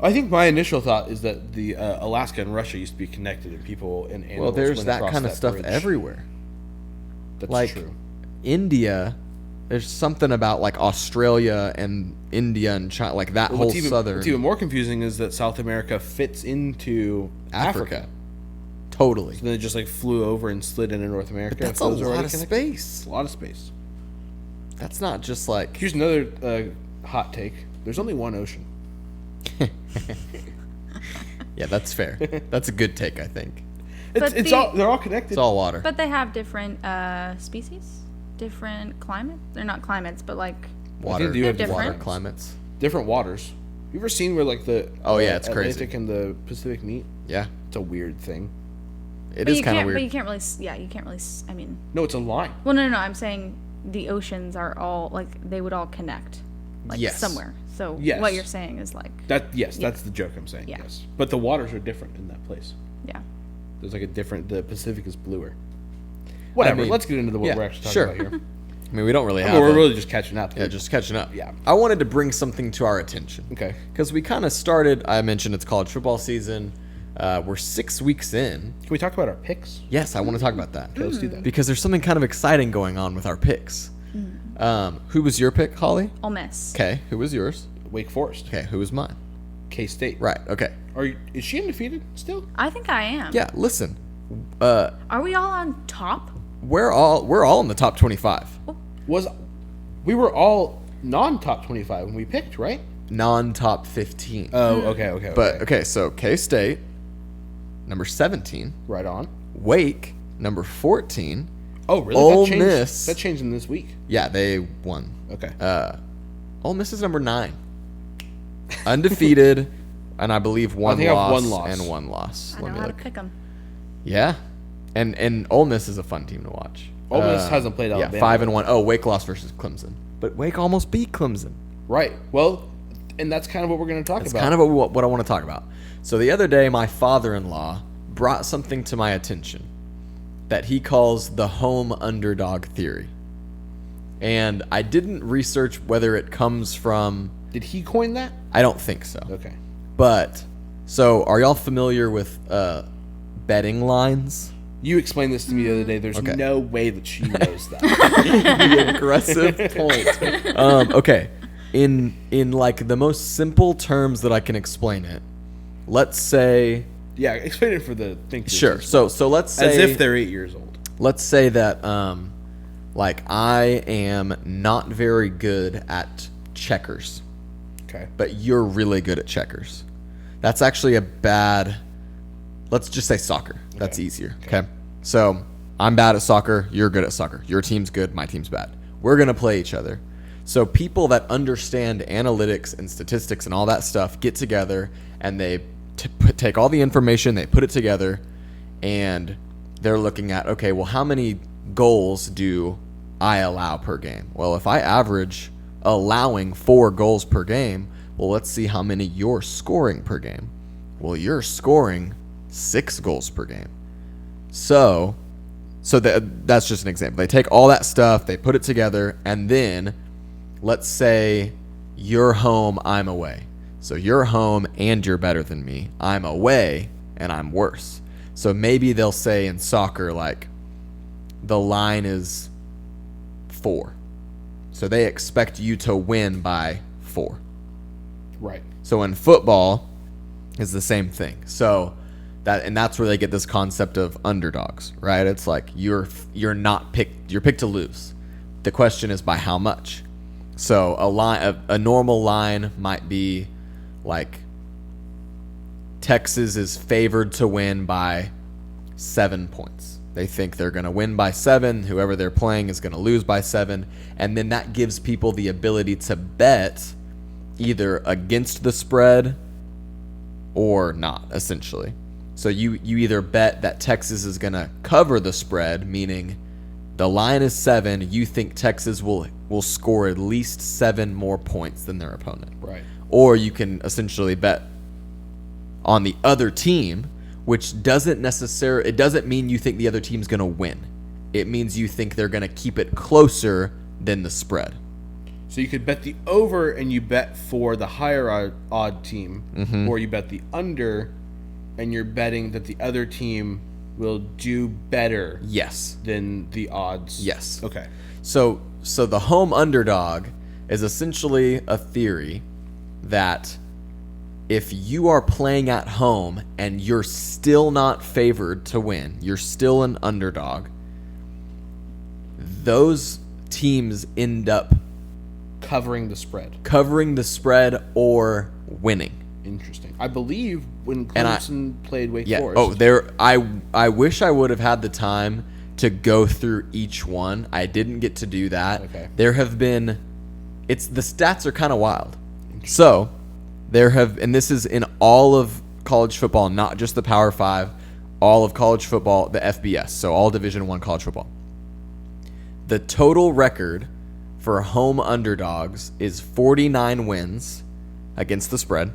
B: I think my initial thought is that the Alaska and Russia used to be connected, and people and animals
A: Well, there's
B: went
A: that
B: across
A: kind of stuff
B: bridge.
A: everywhere.
B: That's
A: like
B: true.
A: India, there's something about like Australia and India and China, like that whole southern
B: What's even more confusing is that South America fits into Africa.
A: Totally.
B: So then it just like flew over and slid into North America.
A: That's
B: So
A: a
B: those are
A: lot
B: already
A: of
B: connected.
A: space.
B: It's a lot of space.
A: That's not just like
B: Here's another hot take. There's only one ocean.
A: yeah, that's fair. That's a good take, I think.
C: But
B: They're all connected.
A: It's all water.
C: But they have different species, different climate. They're not climates, but like.
A: Water,
B: do have
C: different
A: water
C: different.
A: climates.
B: Different waters. You ever seen where like the
A: Oh, yeah, it's crazy.
B: Atlantic and the Pacific meet?
A: Yeah,
B: It's a weird thing.
A: it
C: But
A: is
C: you
A: kind of
C: can't.
A: weird.
C: But you can't really. Yeah, you can't really. I mean,
B: No, it's a line.
C: well, no. I'm saying the oceans are all like they would all connect, like
A: Yes.
C: somewhere. So
B: Yes.
C: what you're saying is like,
B: That's the joke I'm saying.
C: Yeah.
B: Yes, but the waters are different in that place.
C: yeah.
B: There's like a different. The Pacific is bluer. Whatever.
A: mean,
B: let's get into what
A: yeah,
B: we're actually talking
A: sure.
B: about here.
A: I mean, we don't really have.
B: We're
A: a-
B: really just catching up.
A: yeah, just catching up.
B: Yeah.
A: I wanted to bring something to our attention.
B: Okay.
A: Because we kind of started. I mentioned it's college football season. We're 6 weeks in.
B: Can we talk about our picks?
A: Yes, I want to talk about that.
B: Okay, let's do that.
A: Because there's something kind of exciting going on with our picks. Who was your pick, Holly?
C: Ole Miss.
A: Okay. Who was yours?
B: Wake Forest.
A: Okay. Who was mine?
B: K-State.
A: Right. Okay.
B: Is she undefeated still?
C: I think I am.
A: Yeah. Listen,
C: Are we all on top?
A: we're all in the top 25.
B: We were all non-top 25 when we picked, right?
A: Non-top 15.
B: Oh, okay.
A: But okay, so K-State, number 17.
B: Right on.
A: Wake, number 14.
B: Oh, really?
A: Ole
B: changed,
A: Miss.
B: That changed in this week.
A: Yeah, they won.
B: Okay.
A: Ole Miss is number 9. Undefeated, and I believe one
B: think I have
A: loss,
B: one loss.
A: and one loss.
C: I know how to pick them.
A: Yeah, and Ole Miss is a fun team to watch.
B: Ole Miss hasn't played
A: Yeah,
B: Alabama.
A: 5-1. Oh, Wake lost versus Clemson, but Wake almost beat Clemson.
B: Right. Well, and that's kind of what we're going to talk
A: That's
B: about.
A: kind of what I want to talk about. So the other day, my father-in-law brought something to my attention that he calls the home underdog theory. And I didn't research whether it comes from...
B: Did he coin that?
A: I don't think so.
B: Okay.
A: But, so are y'all familiar with betting lines?
B: You explained this to me the other day. There's
A: Okay.
B: no way that she knows that.
A: The aggressive point. Okay. In like the most simple terms that I can explain it, let's say...
B: Yeah, explain it for the thinkers.
A: Sure. So let's say...
B: As if they're 8 years old.
A: Let's say that like I am not very good at checkers,
B: Okay.
A: but you're really good at checkers. That's actually a bad... Let's just say soccer. That's easier. Okay. So I'm bad at soccer. You're good at soccer. Your team's good. My team's bad. We're going to play each other. So people that understand analytics and statistics and all that stuff get together and they take all the information, they put it together, and they're looking at, okay, well, how many goals do I allow per game? Well, if I average allowing 4 goals per game, well, let's see how many you're scoring per game. Well, you're scoring 6 goals per game. So that's just an example. They take all that stuff, they put it together, and then let's say you're home, I'm away. So you're home and you're better than me. I'm away and I'm worse. So maybe they'll say in soccer, like, the line is 4. So they expect you to win by 4.
B: Right.
A: So in football is the same thing. So that's where they get this concept of underdogs, right? It's like you're not picked, you're picked to lose. The question is by how much. So a normal line might be like Texas is favored to win by 7 points. They think they're going to win by 7. Whoever they're playing is going to lose by 7. And then that gives people the ability to bet either against the spread or not, essentially. So you either bet that Texas is going to cover the spread, meaning the line is 7. You think Texas will score at least 7 more points than their opponent.
B: Right.
A: Or you can essentially bet on the other team, which doesn't mean you think the other team's going to win. It means you think they're going to keep it closer than the spread.
B: So you could bet the over and you bet for the higher odd team, or you bet the under and you're betting that the other team will do better
A: Yes.
B: than the odds.
A: Yes.
B: Okay.
A: So the home underdog is essentially a theory that if you are playing at home and you're still not favored to win, you're still an underdog, those teams end up
B: Covering the spread.
A: or winning.
B: Interesting. I believe when
A: And
B: Clemson played Wake
A: Yeah.
B: Forest.
A: I wish I would have had the time to go through each one. I didn't get to do that.
B: Okay.
A: There have been, the stats are kind of wild. So and this is in all of college football, not just the Power 5, all of college football, the FBS, so all Division I college football. The total record for home underdogs is 49 wins against the spread,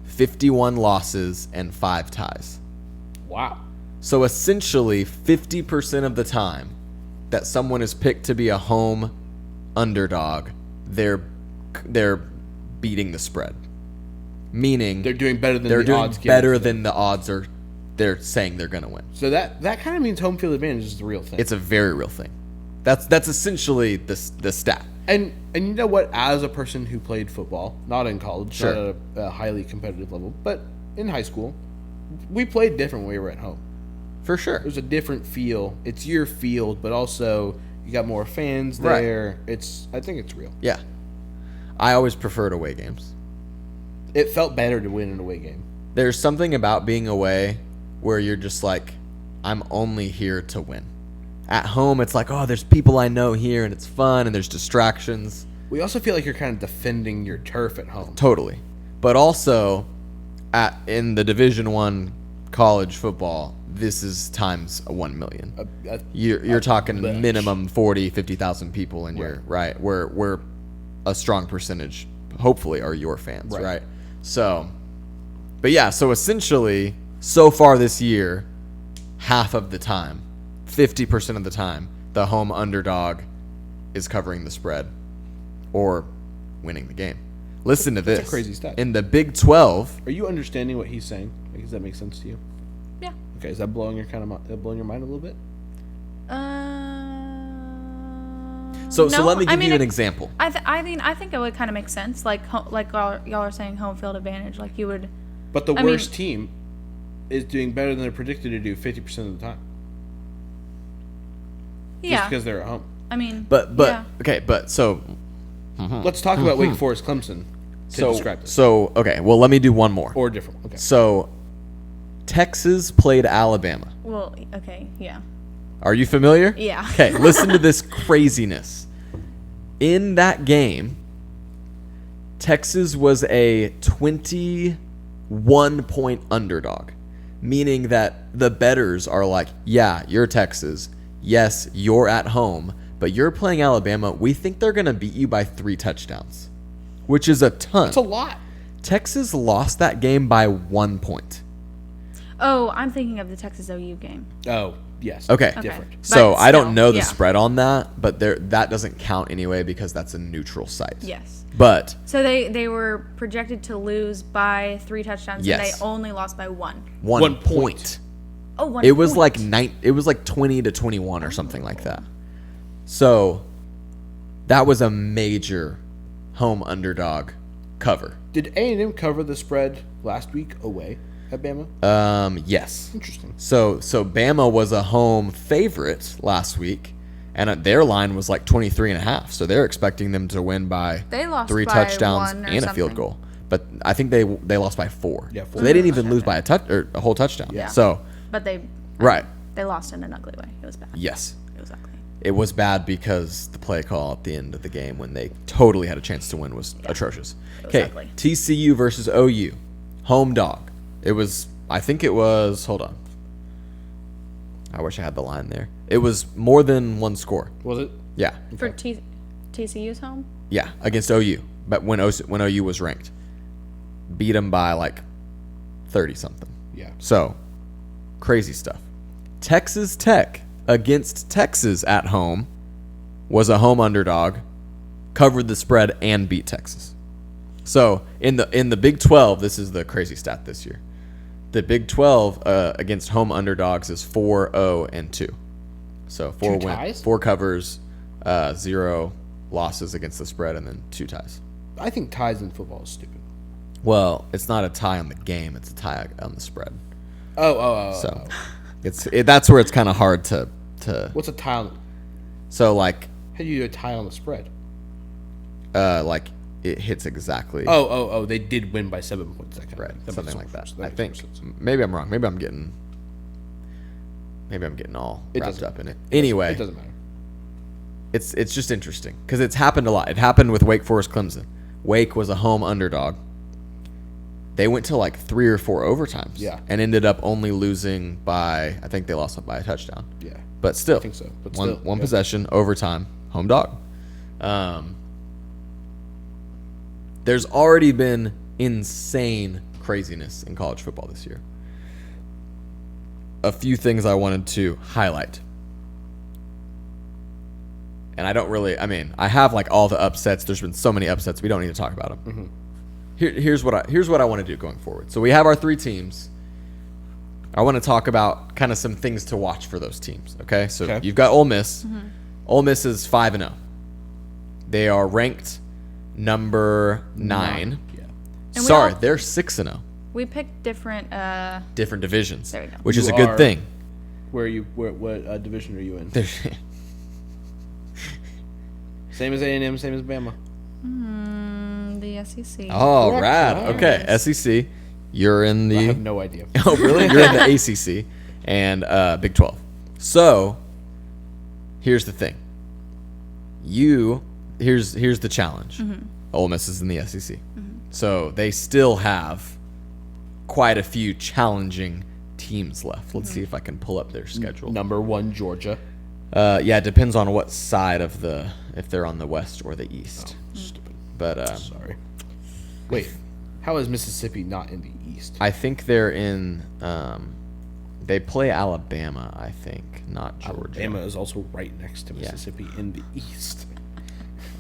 A: 51 losses, and 5 ties.
B: Wow.
A: So essentially, 50% of the time that someone is picked to be a home underdog, they're beating the spread. meaning
B: They're doing better than
A: they're
B: the
A: doing
B: odds.
A: better than the odds are. They're saying they're going to win.
B: So that kind of means home field advantage is the real thing.
A: It's a very real thing. That's essentially the stat.
B: And you know what? As a person who played football, not in college,
A: Sure.
B: not at a highly competitive level, but in high school, we played different when we were at home.
A: For sure.
B: There's a different feel. It's your field, but also you got more fans
A: Right.
B: there. I think it's real.
A: Yeah. I always preferred away games.
B: It felt better to win an away game.
A: There's something about being away where you're just like, I'm only here to win. At home, it's like, oh, there's people I know here, and it's fun, and there's distractions.
B: We also feel like you're kind of defending your turf at home.
A: Totally. But also, in the Division I college football, this is times 1 million. You're talking
B: bunch.
A: minimum 40, 50,000 people in your, right? Where a strong percentage, hopefully, are your fans, right? So, but yeah, so essentially, so far this year, half of the time, 50% of the time, the home underdog is covering the spread or winning the game. Listen to this.
B: That's a crazy stat.
A: In the Big 12,
B: Are you understanding what he's saying? Like, does that make sense to you?
C: Yeah.
B: Okay, is that blowing your blowing your mind a little bit?
A: so
C: No,
A: let me
C: I
A: give
C: mean,
A: you an
C: it-
A: example.
C: I think it would kind of make sense. Like y'all are saying home field advantage. Like you would.
B: But the
C: I mean-
B: worst team is doing better than they're predicted to do 50% of the time. Just
C: Yeah.
B: because they're at home.
C: I mean.
A: But
C: yeah.
A: okay, but so
B: Let's talk about Wake Forest Clemson to describe this.
A: so okay, well let me do one more.
B: Or different. Okay.
A: So Texas played Alabama.
C: Well. Okay. Yeah.
A: Are you familiar?
C: Yeah.
A: Okay, listen to this craziness. In that game, Texas was a 21-point underdog, meaning that the bettors are like, yeah, you're Texas. Yes, you're at home, but you're playing Alabama. We think they're going to beat you by 3 touchdowns, which is a ton.
B: That's a lot.
A: Texas lost that game by 1 point.
C: Oh, I'm thinking of the Texas OU game.
B: Oh, yes.
A: Okay.
B: Different.
A: So
C: But
A: I don't
C: still,
A: know the
C: yeah.
A: spread on that, but that doesn't count anyway because that's a neutral site.
C: Yes.
A: But
C: So they were projected to lose by 3 touchdowns,
A: Yes.
C: and they only lost by 1.
A: 1
B: 1
A: point.
C: Oh, 1
A: It was
C: point.
A: like It was like 20 to 21 or something like that. So that was a major home underdog cover.
B: Did A&M cover the spread last week away at Bama?
A: Yes.
B: Interesting.
A: So Bama was a home favorite last week, and their line was like 23.5. So they're expecting them to win by
C: They lost
A: 3
C: by
A: touchdowns
C: 1 or
A: and a field
C: something.
A: goal. But I think they lost by 4.
B: Yeah,
A: So
B: 4.
A: they didn't even lose by a whole touchdown.
C: Yeah.
A: So
C: But they.
A: right.
C: They lost in an ugly way. It was bad.
A: Yes.
C: It was ugly.
A: It was bad because the play call at the end of the game when they totally had a chance to win was atrocious.
C: was
A: Okay,
C: ugly.
A: TCU versus OU, home dog. I think it was, hold on. I wish I had the line there. It was more than 1 score.
B: Was it?
A: Yeah,
C: For TCU's home?
A: yeah, against OU. But when OU was ranked, beat them by like 30 something.
B: Yeah.
A: So, crazy stuff. Texas Tech against Texas at home was a home underdog, covered the spread and beat Texas. So in the Big 12, this is the crazy stat this year. The Big 12 against home underdogs is 4-0-2. So 4
B: 2
A: wins,
B: ties?
A: 4 covers, 0 losses against the spread, and then 2 ties.
B: I think ties in football is stupid.
A: Well, it's not a tie on the game; it's a tie on the spread.
B: Oh.
A: So that's where it's kind of hard to.
B: What's a tie on?
A: So like
B: How do you do a tie on the spread?
A: like it hits exactly.
B: Oh. They did win by 7 points. That kind
A: right,
B: of thing. That
A: something
B: makes
A: like
B: sense.
A: that. I
B: makes
A: think
B: sense.
A: maybe I'm wrong. Maybe I'm getting all
B: It
A: wrapped
B: doesn't-
A: up in it. Anyway,
B: It doesn't matter.
A: it's just interesting because it's happened a lot. It happened with Wake Forest Clemson. Wake was a home underdog. They went to like 3 or 4 overtimes.
B: Yeah.
A: And ended up only losing by, I think they lost by a touchdown.
B: Yeah.
A: But still,
B: I think so. But
A: one
B: still, yeah.
A: possession, overtime, home dog. There's already been insane craziness in college football this year. A few things I wanted to highlight. And I have like all the upsets. There's been so many upsets. We don't need to talk about them. here's what I want to do going forward. So we have our 3 teams. I want to talk about kind of some things to watch for those teams. Okay, so
B: Okay.
A: you've got Ole Miss. Ole Miss is 5-0. They are ranked number 9.
B: Yeah.
C: And we
A: Sorry,
C: all-
A: they're 6-0.
C: We picked different.
A: Different divisions,
C: There we go.
A: which is
B: You
A: a good
B: are-
A: thing.
B: What division are you in? Same as A&M, same as Bama.
C: The SEC.
A: Oh,
B: Correct.
A: rad.
B: Nice.
A: Okay, SEC. You're in the.
B: I have no idea.
A: Oh, really? You're in the ACC and Big 12. So, here's the thing. Here's the challenge. Ole Miss is in the SEC. So, they still have quite a few challenging teams left. Let's see if I can pull up their schedule.
B: Number 1, Georgia.
A: Yeah, it depends on what side of if they're on the west or the east.
B: Stupid.
A: But
B: Sorry. Wait, how is Mississippi not in the East?
A: I think they're in. They play Alabama, I think, not Georgia.
B: Bama is also right next to Mississippi in the East.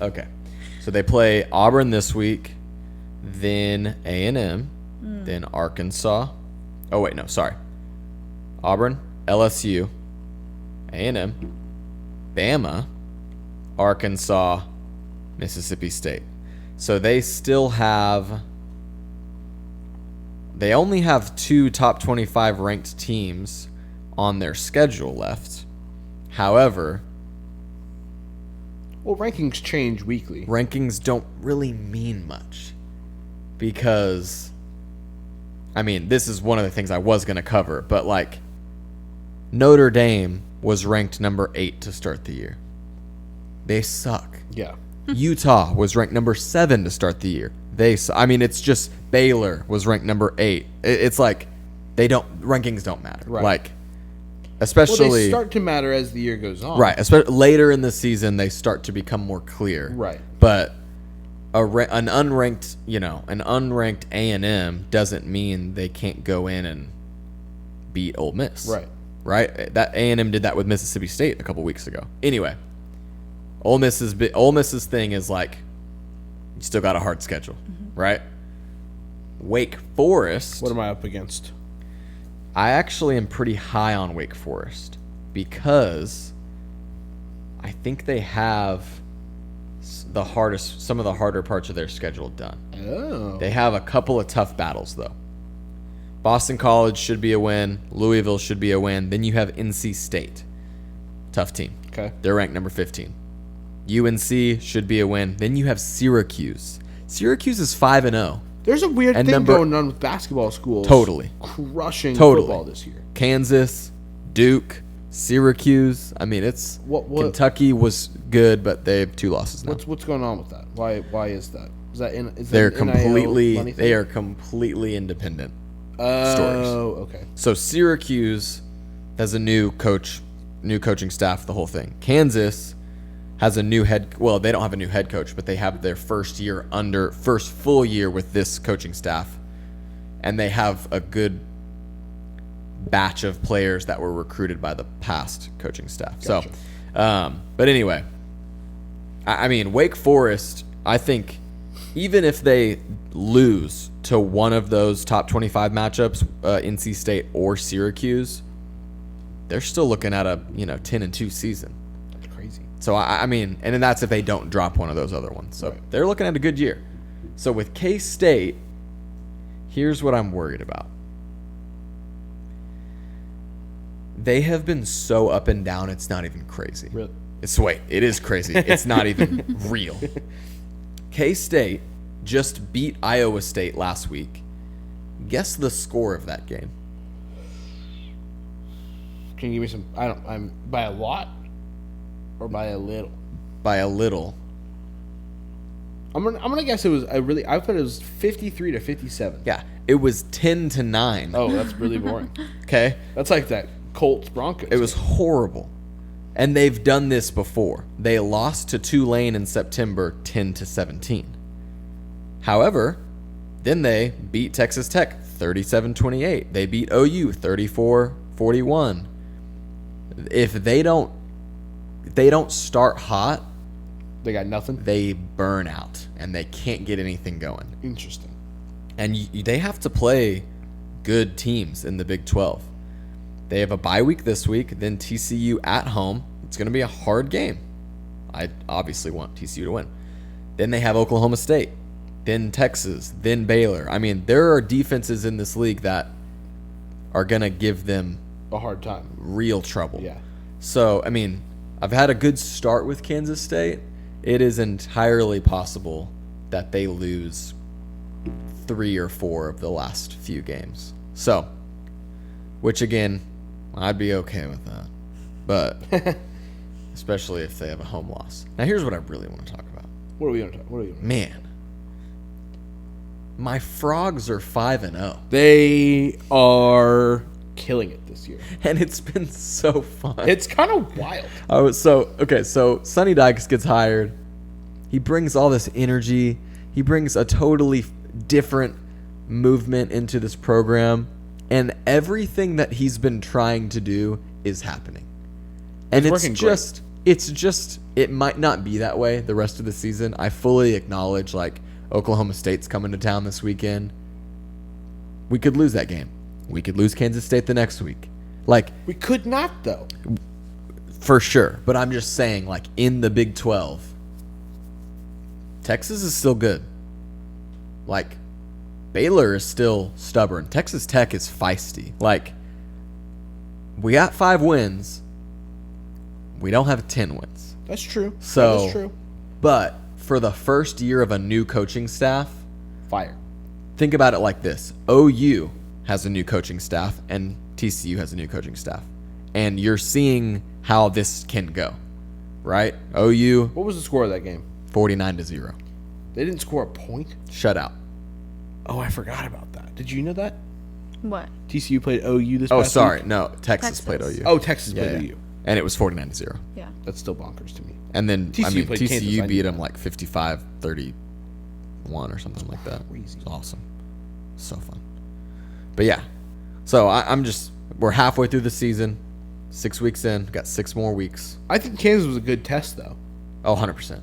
A: Okay, so they play Auburn this week, then A&M, then Arkansas. Oh wait, no, sorry. Auburn, LSU, A&M, Bama, Arkansas, Mississippi State. So they still have. They only have 2 top 25 ranked teams on their schedule left. However,
B: Well, rankings change weekly.
A: rankings don't really mean much because, I mean, this is one of the things I was going to cover, but like Notre Dame was ranked number 8 to start the year. They suck.
B: Yeah.
A: Utah was ranked number 7 to start the year. I mean, it's just Baylor was ranked number 8. It's like rankings don't matter.
B: Right.
A: Like,
B: Well,
A: especially
B: they start to matter as the year goes on.
A: right. Especially later in the season, they start to become more clear.
B: Right.
A: But an unranked A&M doesn't mean they can't go in and beat Ole Miss.
B: Right.
A: Right. That A&M did that with Mississippi State a couple weeks ago. Anyway, Ole Miss's thing is like, you still got a hard schedule, right? Wake Forest.
B: What am I up against?
A: I actually am pretty high on Wake Forest because I think they have some of the harder parts of their schedule done.
B: Oh.
A: They have a couple of tough battles though. Boston College should be a win. Louisville should be a win. Then you have NC State. Tough team.
B: Okay.
A: They're ranked number 15. UNC should be a win. Then you have Syracuse. Syracuse is 5-0.
B: There's a weird
A: And
B: thing going on with basketball schools.
A: Totally.
B: Crushing
A: Totally.
B: football this year.
A: Kansas, Duke, Syracuse. I mean, it's
B: What-
A: Kentucky was good, but they have 2 losses now.
B: What's going on with that? Why is that? Is that in? Is that
A: They're
B: an NIL money thing?
A: they are completely independent.
B: Oh,
A: stories.
B: okay.
A: So Syracuse has a new coaching staff, the whole thing. Kansas has a new they don't have a new head coach, but they have their first full year with this coaching staff. And they have a good batch of players that were recruited by the past coaching staff.
B: Gotcha.
A: So, but anyway, I mean, Wake Forest, I think even if they lose to one of those top 25 matchups, NC State or Syracuse, they're still looking at a 10-2 season.
B: That's crazy.
A: So I mean, and then that's if they don't drop one of those other ones. So
B: Right.
A: they're looking at a good year. So with K-State, here's what I'm worried about. They have been so up and down, it's not even crazy.
B: Really?
A: It is crazy. It's not even real. K-State just beat Iowa State last week. Guess the score of that game.
B: Can you give me some? I'm by a lot or by a little.
A: By a little.
B: I'm gonna guess it was I thought it was 53 to 57.
A: Yeah, it was 10-9.
B: Oh, that's really boring.
A: Okay?
B: That's like that Colts Broncos.
A: It was horrible. And they've done this before. They lost to Tulane in September 10-17. However, then they beat Texas Tech 37-28. They beat OU 34-41. If they don't start hot,
B: They got nothing.
A: they burn out and they can't get anything going.
B: Interesting.
A: And they have to play good teams in the Big 12. They have a bye week this week, then TCU at home. It's going to be a hard game. I obviously want TCU to win. Then they have Oklahoma State, then Texas, then Baylor. I mean, there are defenses in this league that are going to give them
B: A hard time.
A: real trouble.
B: Yeah.
A: So, I mean, I've had a good start with Kansas State. It is entirely possible that they lose 3 or 4 of the last few games. So, which again, I'd be okay with that. But especially if they have a home loss. Now, here's what I really want to talk about.
B: What are we going to talk? What are we going to?
A: Man, my Frogs are 5-0,
B: They are killing it this year.
A: and it's been so fun.
B: It's kind of wild.
A: So Sonny Dykes gets hired. He brings all this energy. He brings a totally different movement into this program, and everything that he's been trying to do is happening. And
B: It's working great.
A: It might not be that way the rest of the season. I fully acknowledge, like, Oklahoma State's coming to town this weekend. We could lose that game. We could lose Kansas State the next week. Like,
B: We could not, though.
A: for sure. But I'm just saying, like, in the Big 12, Texas is still good. Like, Baylor is still stubborn. Texas Tech is feisty. Like, we got 5 wins. We don't have 10 wins.
B: That's true.
A: So,
B: that is true.
A: But for the first year of a new coaching staff,
B: Fire.
A: think about it like this. OU has a new coaching staff, and TCU has a new coaching staff. And you're seeing how this can go, right? OU,
B: What was the score of that game?
A: 49-0.
B: They didn't score a point?
A: Shutout.
B: Oh, I forgot about that. Did you know that?
C: What?
B: TCU played OU this
A: Oh,
B: past
A: sorry.
B: week?
A: No, Texas
C: Texas.
A: played OU.
B: Oh, Texas
A: Yeah,
B: played
A: yeah.
B: OU.
A: And it was 49-0.
C: Yeah.
B: That's still bonkers to me.
A: And then,
B: TCU played Kansas, I
A: TCU
B: knew
A: beat
B: that.
A: them like 55-31 or something like that.
B: Crazy.
A: It's awesome. So fun. But yeah. So we're halfway through the season. 6 weeks in. Got 6 more weeks.
B: I think Kansas was a good test, though.
A: Oh, 100%.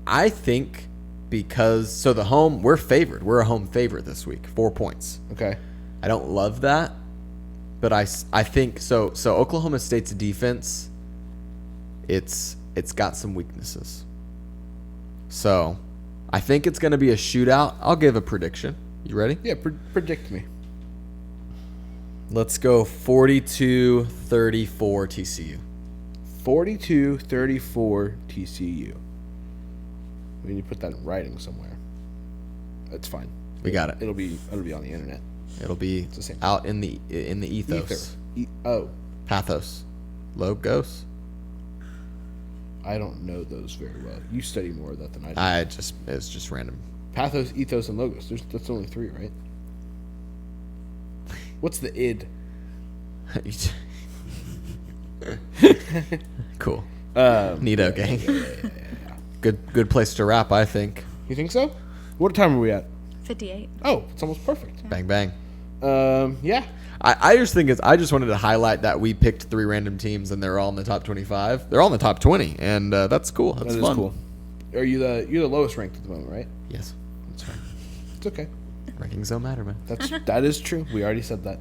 A: I think because, we're favored. We're a home favorite this week. 4 points.
B: Okay.
A: I don't love that, but I think so Oklahoma State's defense, it's got some weaknesses. So I think it's going to be a shootout. I'll give a prediction. You ready?
B: Yeah, predict me.
A: Let's go 42-34 TCU.
B: 42-34 TCU. We need to put that in writing somewhere. That's fine.
A: We got it.
B: It'll be on the internet.
A: It'll be
B: the same.
A: out in the ethos.
B: Oh,
A: Pathos. Logos.
B: I don't know those very well. You study more of that than I do.
A: It's just random.
B: Pathos, ethos, and logos. That's only 3, right? What's the id?
A: Cool. Neato gang. Good place to wrap, I think.
B: You think so? What time are we at?
C: 58.
B: Oh, it's almost perfect.
A: Bang bang.
B: Yeah.
A: I just think I just wanted to highlight that we picked 3 random teams and they're all in the top 25. They're all in the top 20, and that's cool. That's
B: That is
A: fun.
B: cool. You're the lowest ranked at the moment, right?
A: Yes, that's right.
B: It's okay.
A: Rankings don't matter, man.
B: That is true. We already said that.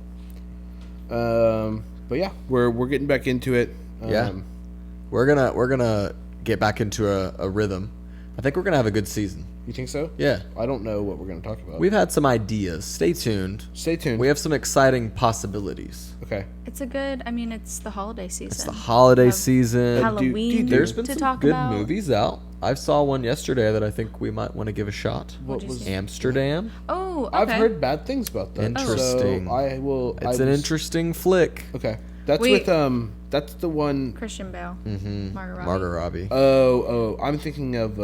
B: But yeah, we're getting back into it.
A: Yeah. We're gonna get back into a rhythm. I think we're gonna have a good season.
B: You think so?
A: Yeah.
B: I don't know what we're going to talk about.
A: We've had some ideas. Stay tuned.
B: Stay tuned.
A: We have some exciting possibilities.
B: Okay.
C: It's it's the holiday season.
A: It's the holiday
C: Have
A: season.
C: Halloween
A: There's been
C: to
A: some
C: talk
A: good
C: about.
A: movies out. I saw one yesterday that I think we might want to give a shot.
B: What
C: What'd you
B: was
C: see?
A: Amsterdam.
C: Oh, okay.
B: I've heard bad things about that.
A: Interesting.
B: So I will.
A: It's an interesting flick.
B: Okay. That's
C: Wait.
B: with that's the one
C: Christian Bale.
A: Mm-hmm.
C: Margot
A: Margot Robbie.
B: oh, I'm thinking of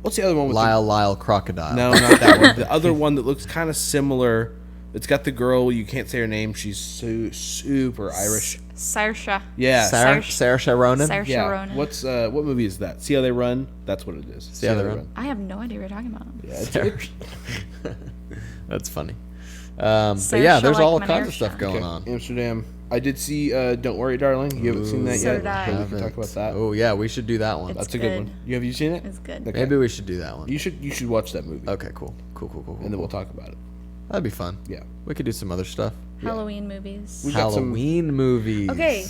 B: what's the other one with
A: Lyle Crocodile.
B: No, not that one. The other one that looks kind of similar. It's got the girl, you can't say her name. She's super Irish.
C: Saoirse.
B: Yeah.
A: Saoirse Ronan.
C: Saoirse
B: Yeah.
C: Ronan.
B: What movie is that? See How They Run? That's what it is.
A: See How They Run.
C: I have no idea what you're talking about.
B: Yeah,
A: That's funny. But yeah,
C: Saoirse
A: there's
C: like
A: all kinds of
C: Manersha.
A: stuff going on.
B: Amsterdam. I did see Don't Worry, Darling. You haven't seen that
C: So
B: yet?
C: did I.
B: So we can talk about that.
A: Oh yeah, we should do that one.
C: It's
B: That's a good one.
C: good.
B: Have you seen it?
C: It's good.
B: Okay.
A: Maybe we should do that one.
B: You should watch that movie.
A: Okay, cool.
B: And then we'll talk about it.
A: That'd be fun.
B: Yeah.
A: We could do some other stuff.
C: Halloween movies.
B: We got some-
A: Halloween movies.
C: Okay.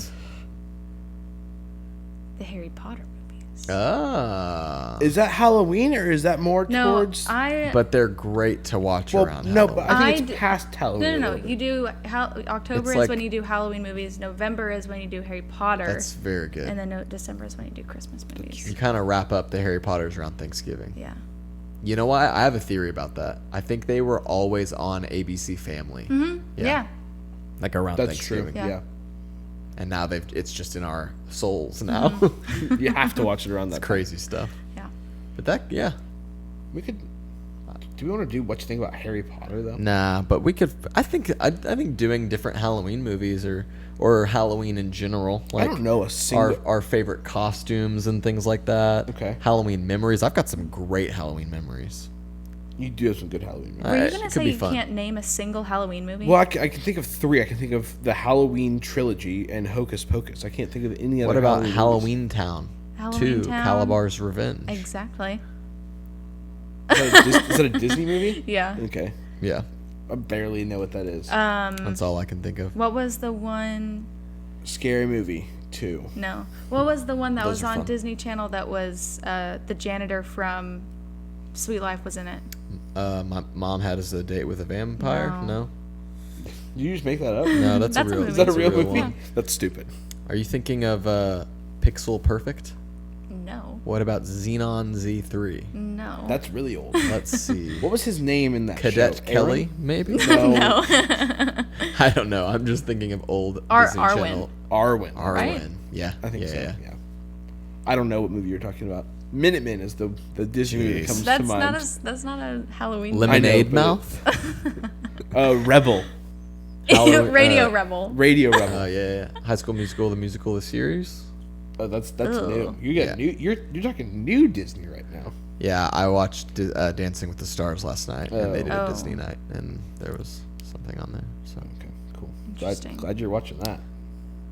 C: The Harry Potter movies.
A: Ah.
B: Is that Halloween or is that more
C: No,
B: towards?
A: But they're great to watch around
B: no,
A: Halloween.
B: but I think
C: I
B: it's past Halloween.
C: No,
B: a
C: no.
B: little bit.
C: You do October
A: It's
C: is
A: like-
C: when you do Halloween movies. November is when you do Harry Potter.
A: That's very good.
C: And then December is when you do Christmas movies.
A: You kind of wrap up the Harry Potters around Thanksgiving.
C: Yeah.
A: You know what? I have a theory about that. I think they were always on ABC Family.
C: Mm-hmm. Yeah.
A: Like around
B: That's true.
A: Thanksgiving.
B: Yeah.
A: And now it's just in our souls now.
B: You have to watch it around that.
A: It's crazy stuff.
C: Yeah.
A: But yeah.
B: We could. Do we want to do what you think about Harry Potter though?
A: Nah, but we could. I think doing different Halloween movies or Halloween in general. Like
B: I don't know a single.
A: our favorite costumes and things like that.
B: Okay.
A: Halloween memories. I've got some great Halloween memories.
B: You do have some good Halloween movies.
C: Were you
A: It
C: gonna
A: could
C: say
A: be
C: you
A: fun.
C: can't name a single Halloween movie?
B: Well, I can think of 3. I can think of the Halloween trilogy and Hocus Pocus. I can't think of any other.
A: What about
B: Halloween
A: Halloween Town?
C: Halloween
A: 2,
C: Town.
A: Calabar's Revenge.
C: Exactly.
B: movies? Is that a Disney movie?
C: Yeah.
B: Okay.
A: Yeah,
B: I barely know what that is.
A: that's all I can think of.
C: What was the one?
B: Scary Movie 2.
C: No. What was the one that
A: Those
C: was
A: are
C: on
A: fun.
C: Disney Channel that was the janitor from Sweet Life was in it?
A: My mom had us a date with a vampire.
C: No.
A: No,
B: Did you just make that up?
A: no, that's,
C: That's
A: a
C: a
A: real.
C: movie.
B: Is that a
A: that's
B: real movie?
A: one.
B: That's stupid.
A: Are you thinking of Pixel Perfect?
C: No.
A: What about Xenon Z3?
C: No.
B: That's really old.
A: Let's see.
B: What was his name in that
A: Cadet
B: show?
A: Kelly,
B: Aaron?
A: maybe?
B: No.
C: no.
A: I don't know. I'm just thinking of old Disney
C: Arwen.
A: Channel.
B: Arwen.
A: Arwen.
C: Right?
A: Yeah.
B: I think
A: yeah,
B: so.
A: yeah.
B: Yeah. I don't know what movie you're talking about. Minutemen is the Disney movie that
A: Jeez.
B: comes to
C: that's
B: mind.
C: that's not a Halloween
A: Lemonade
B: but
A: Mouth?
B: Rebel.
A: Halloween-
C: Radio Rebel.
B: Radio Rebel.
A: Oh yeah. High School Musical, the musical, the series.
B: That's
C: Ugh.
B: new. You got
A: Yeah.
B: new. You're talking new Disney right now.
A: Yeah, I watched Dancing with the Stars last night, and they did
C: Oh.
A: a Disney night, and there was something on there. So,
B: Okay, cool.
C: Interesting.
B: Glad you're watching that.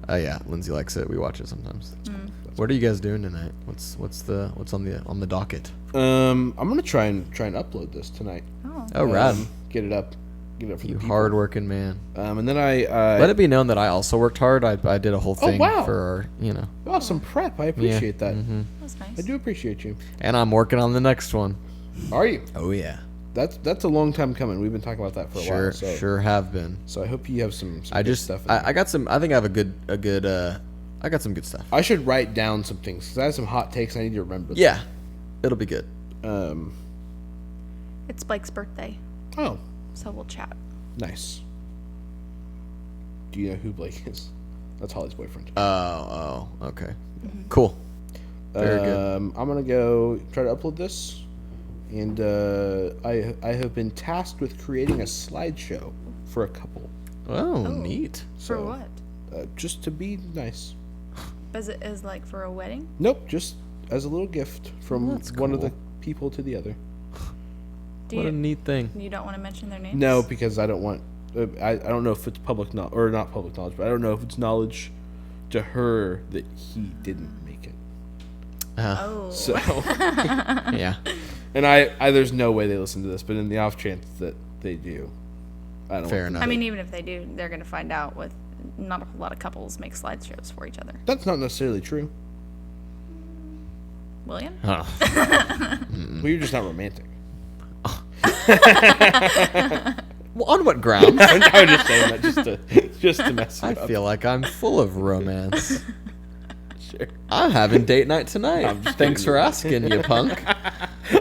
A: yeah, Lindsay likes it. We watch it sometimes.
C: Mm.
A: What are you guys doing tonight? What's on the docket?
B: I'm gonna try and upload this tonight.
C: Oh.
A: Oh, rad!
B: Get it up for
A: You
B: the people.
A: hardworking man.
B: And then I
A: Let it be known that I also worked hard. I did a whole thing
B: wow.
A: for our,
B: awesome prep. I appreciate that.
A: mhm.
C: That's nice.
B: I do appreciate you.
A: And I'm working on the next one.
B: Are you?
A: Oh yeah,
B: That's a long time coming. We've been talking about that for a
A: sure,
B: while. So
A: sure have been.
B: so I hope you have some
A: I
B: good
A: just
B: stuff. in
A: I got some. I think I have a good I got some good stuff.
B: I should write down some things because I have some hot takes. I need to remember.
A: Yeah, it'll be good.
C: It's Blake's birthday,
B: Oh,
C: so we'll chat.
B: nice. Do you know who Blake is? That's Holly's boyfriend.
A: Oh, okay, cool. Very good.
B: I'm gonna go try to upload this, and I have been tasked with creating a slideshow for a couple,
A: Oh, neat.
C: For
B: So-
C: what?
B: just to be nice.
C: Is it is like for a wedding?
B: Nope, just as a little gift from
A: That's
B: one of the
A: cool.
B: people to the other.
C: Do
A: What
C: you,
A: a neat thing.
C: you don't want to mention their names?
B: No, because I don't want. I don't know if it's public or not public knowledge, but I don't know if it's knowledge to her that he didn't make it.
C: Oh.
B: So,
A: Yeah.
B: and I there's no way they listen to this, but in the off chance that they do, I don't.
A: Fair
B: want them
A: enough.
C: I
B: to-
C: mean, even if they do, they're going to find out with not a whole lot of couples make slideshows for each other.
B: That's not necessarily true.
C: William?
A: Huh.
B: Well, you're just not romantic.
A: Well, on what ground?
B: I'm just saying that just to mess you
A: I
B: up.
A: feel like I'm full of romance.
B: Sure.
A: I'm having date night tonight.
B: I'm just
A: Thanks
B: kidding.
A: for asking, you punk.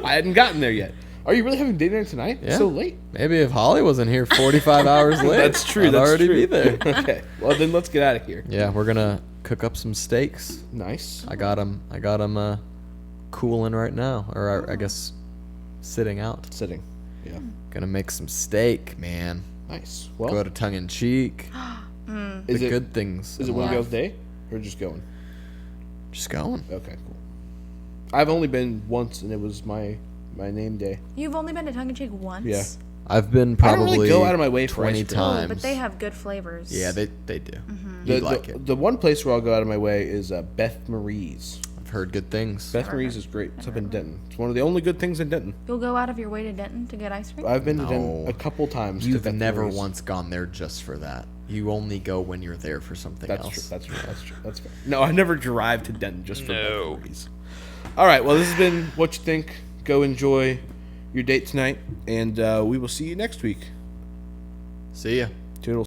B: I hadn't gotten there yet. Are you really having dinner tonight?
A: Yeah.
B: So late.
A: Maybe if Holly wasn't here 45 hours late,
B: That's true.
A: I'd
B: That's
A: already
B: true.
A: be there.
B: Okay. Well, then let's get out of here.
A: Yeah, we're gonna cook up some steaks.
B: Nice.
A: I got them cooling right now, or I guess sitting out.
B: Sitting. Yeah.
A: Gonna make some steak, man.
B: Nice. Well,
A: Go to tongue in cheek.
B: is
A: The
B: it
A: good things.
B: is it
A: in
B: one
A: life.
B: girl's day or just going?
A: Just going.
B: Okay, cool. I've only been once, and it was my name day.
C: You've only been to Tongue in Cheek once?
B: Yeah.
A: I've been
B: I don't
A: probably
B: really go out of my way for
A: 20
B: ice cream.
A: times.
C: Oh, but they have good flavors.
A: Yeah, they do.
C: Mm-hmm.
A: You'd like it.
B: The one place where I'll go out of my way is Beth Marie's.
A: I've heard good things.
B: Beth Marie's is great. It's up in Denton. It's one of the only good things in Denton.
C: You'll go out of your way to Denton to get ice cream?
B: I've been to
A: No.
B: Denton a couple times. to
A: You've
B: Beth
A: never
B: Marie's.
A: once gone there just for that. You only go when you're there for something
B: That's
A: else.
B: true. That's true. That's true. That's fair. No, I never drive to Denton just for Beth Marie's. All right. Well, this has been What You Think. Go enjoy your date tonight, and we will see you next week.
A: See ya.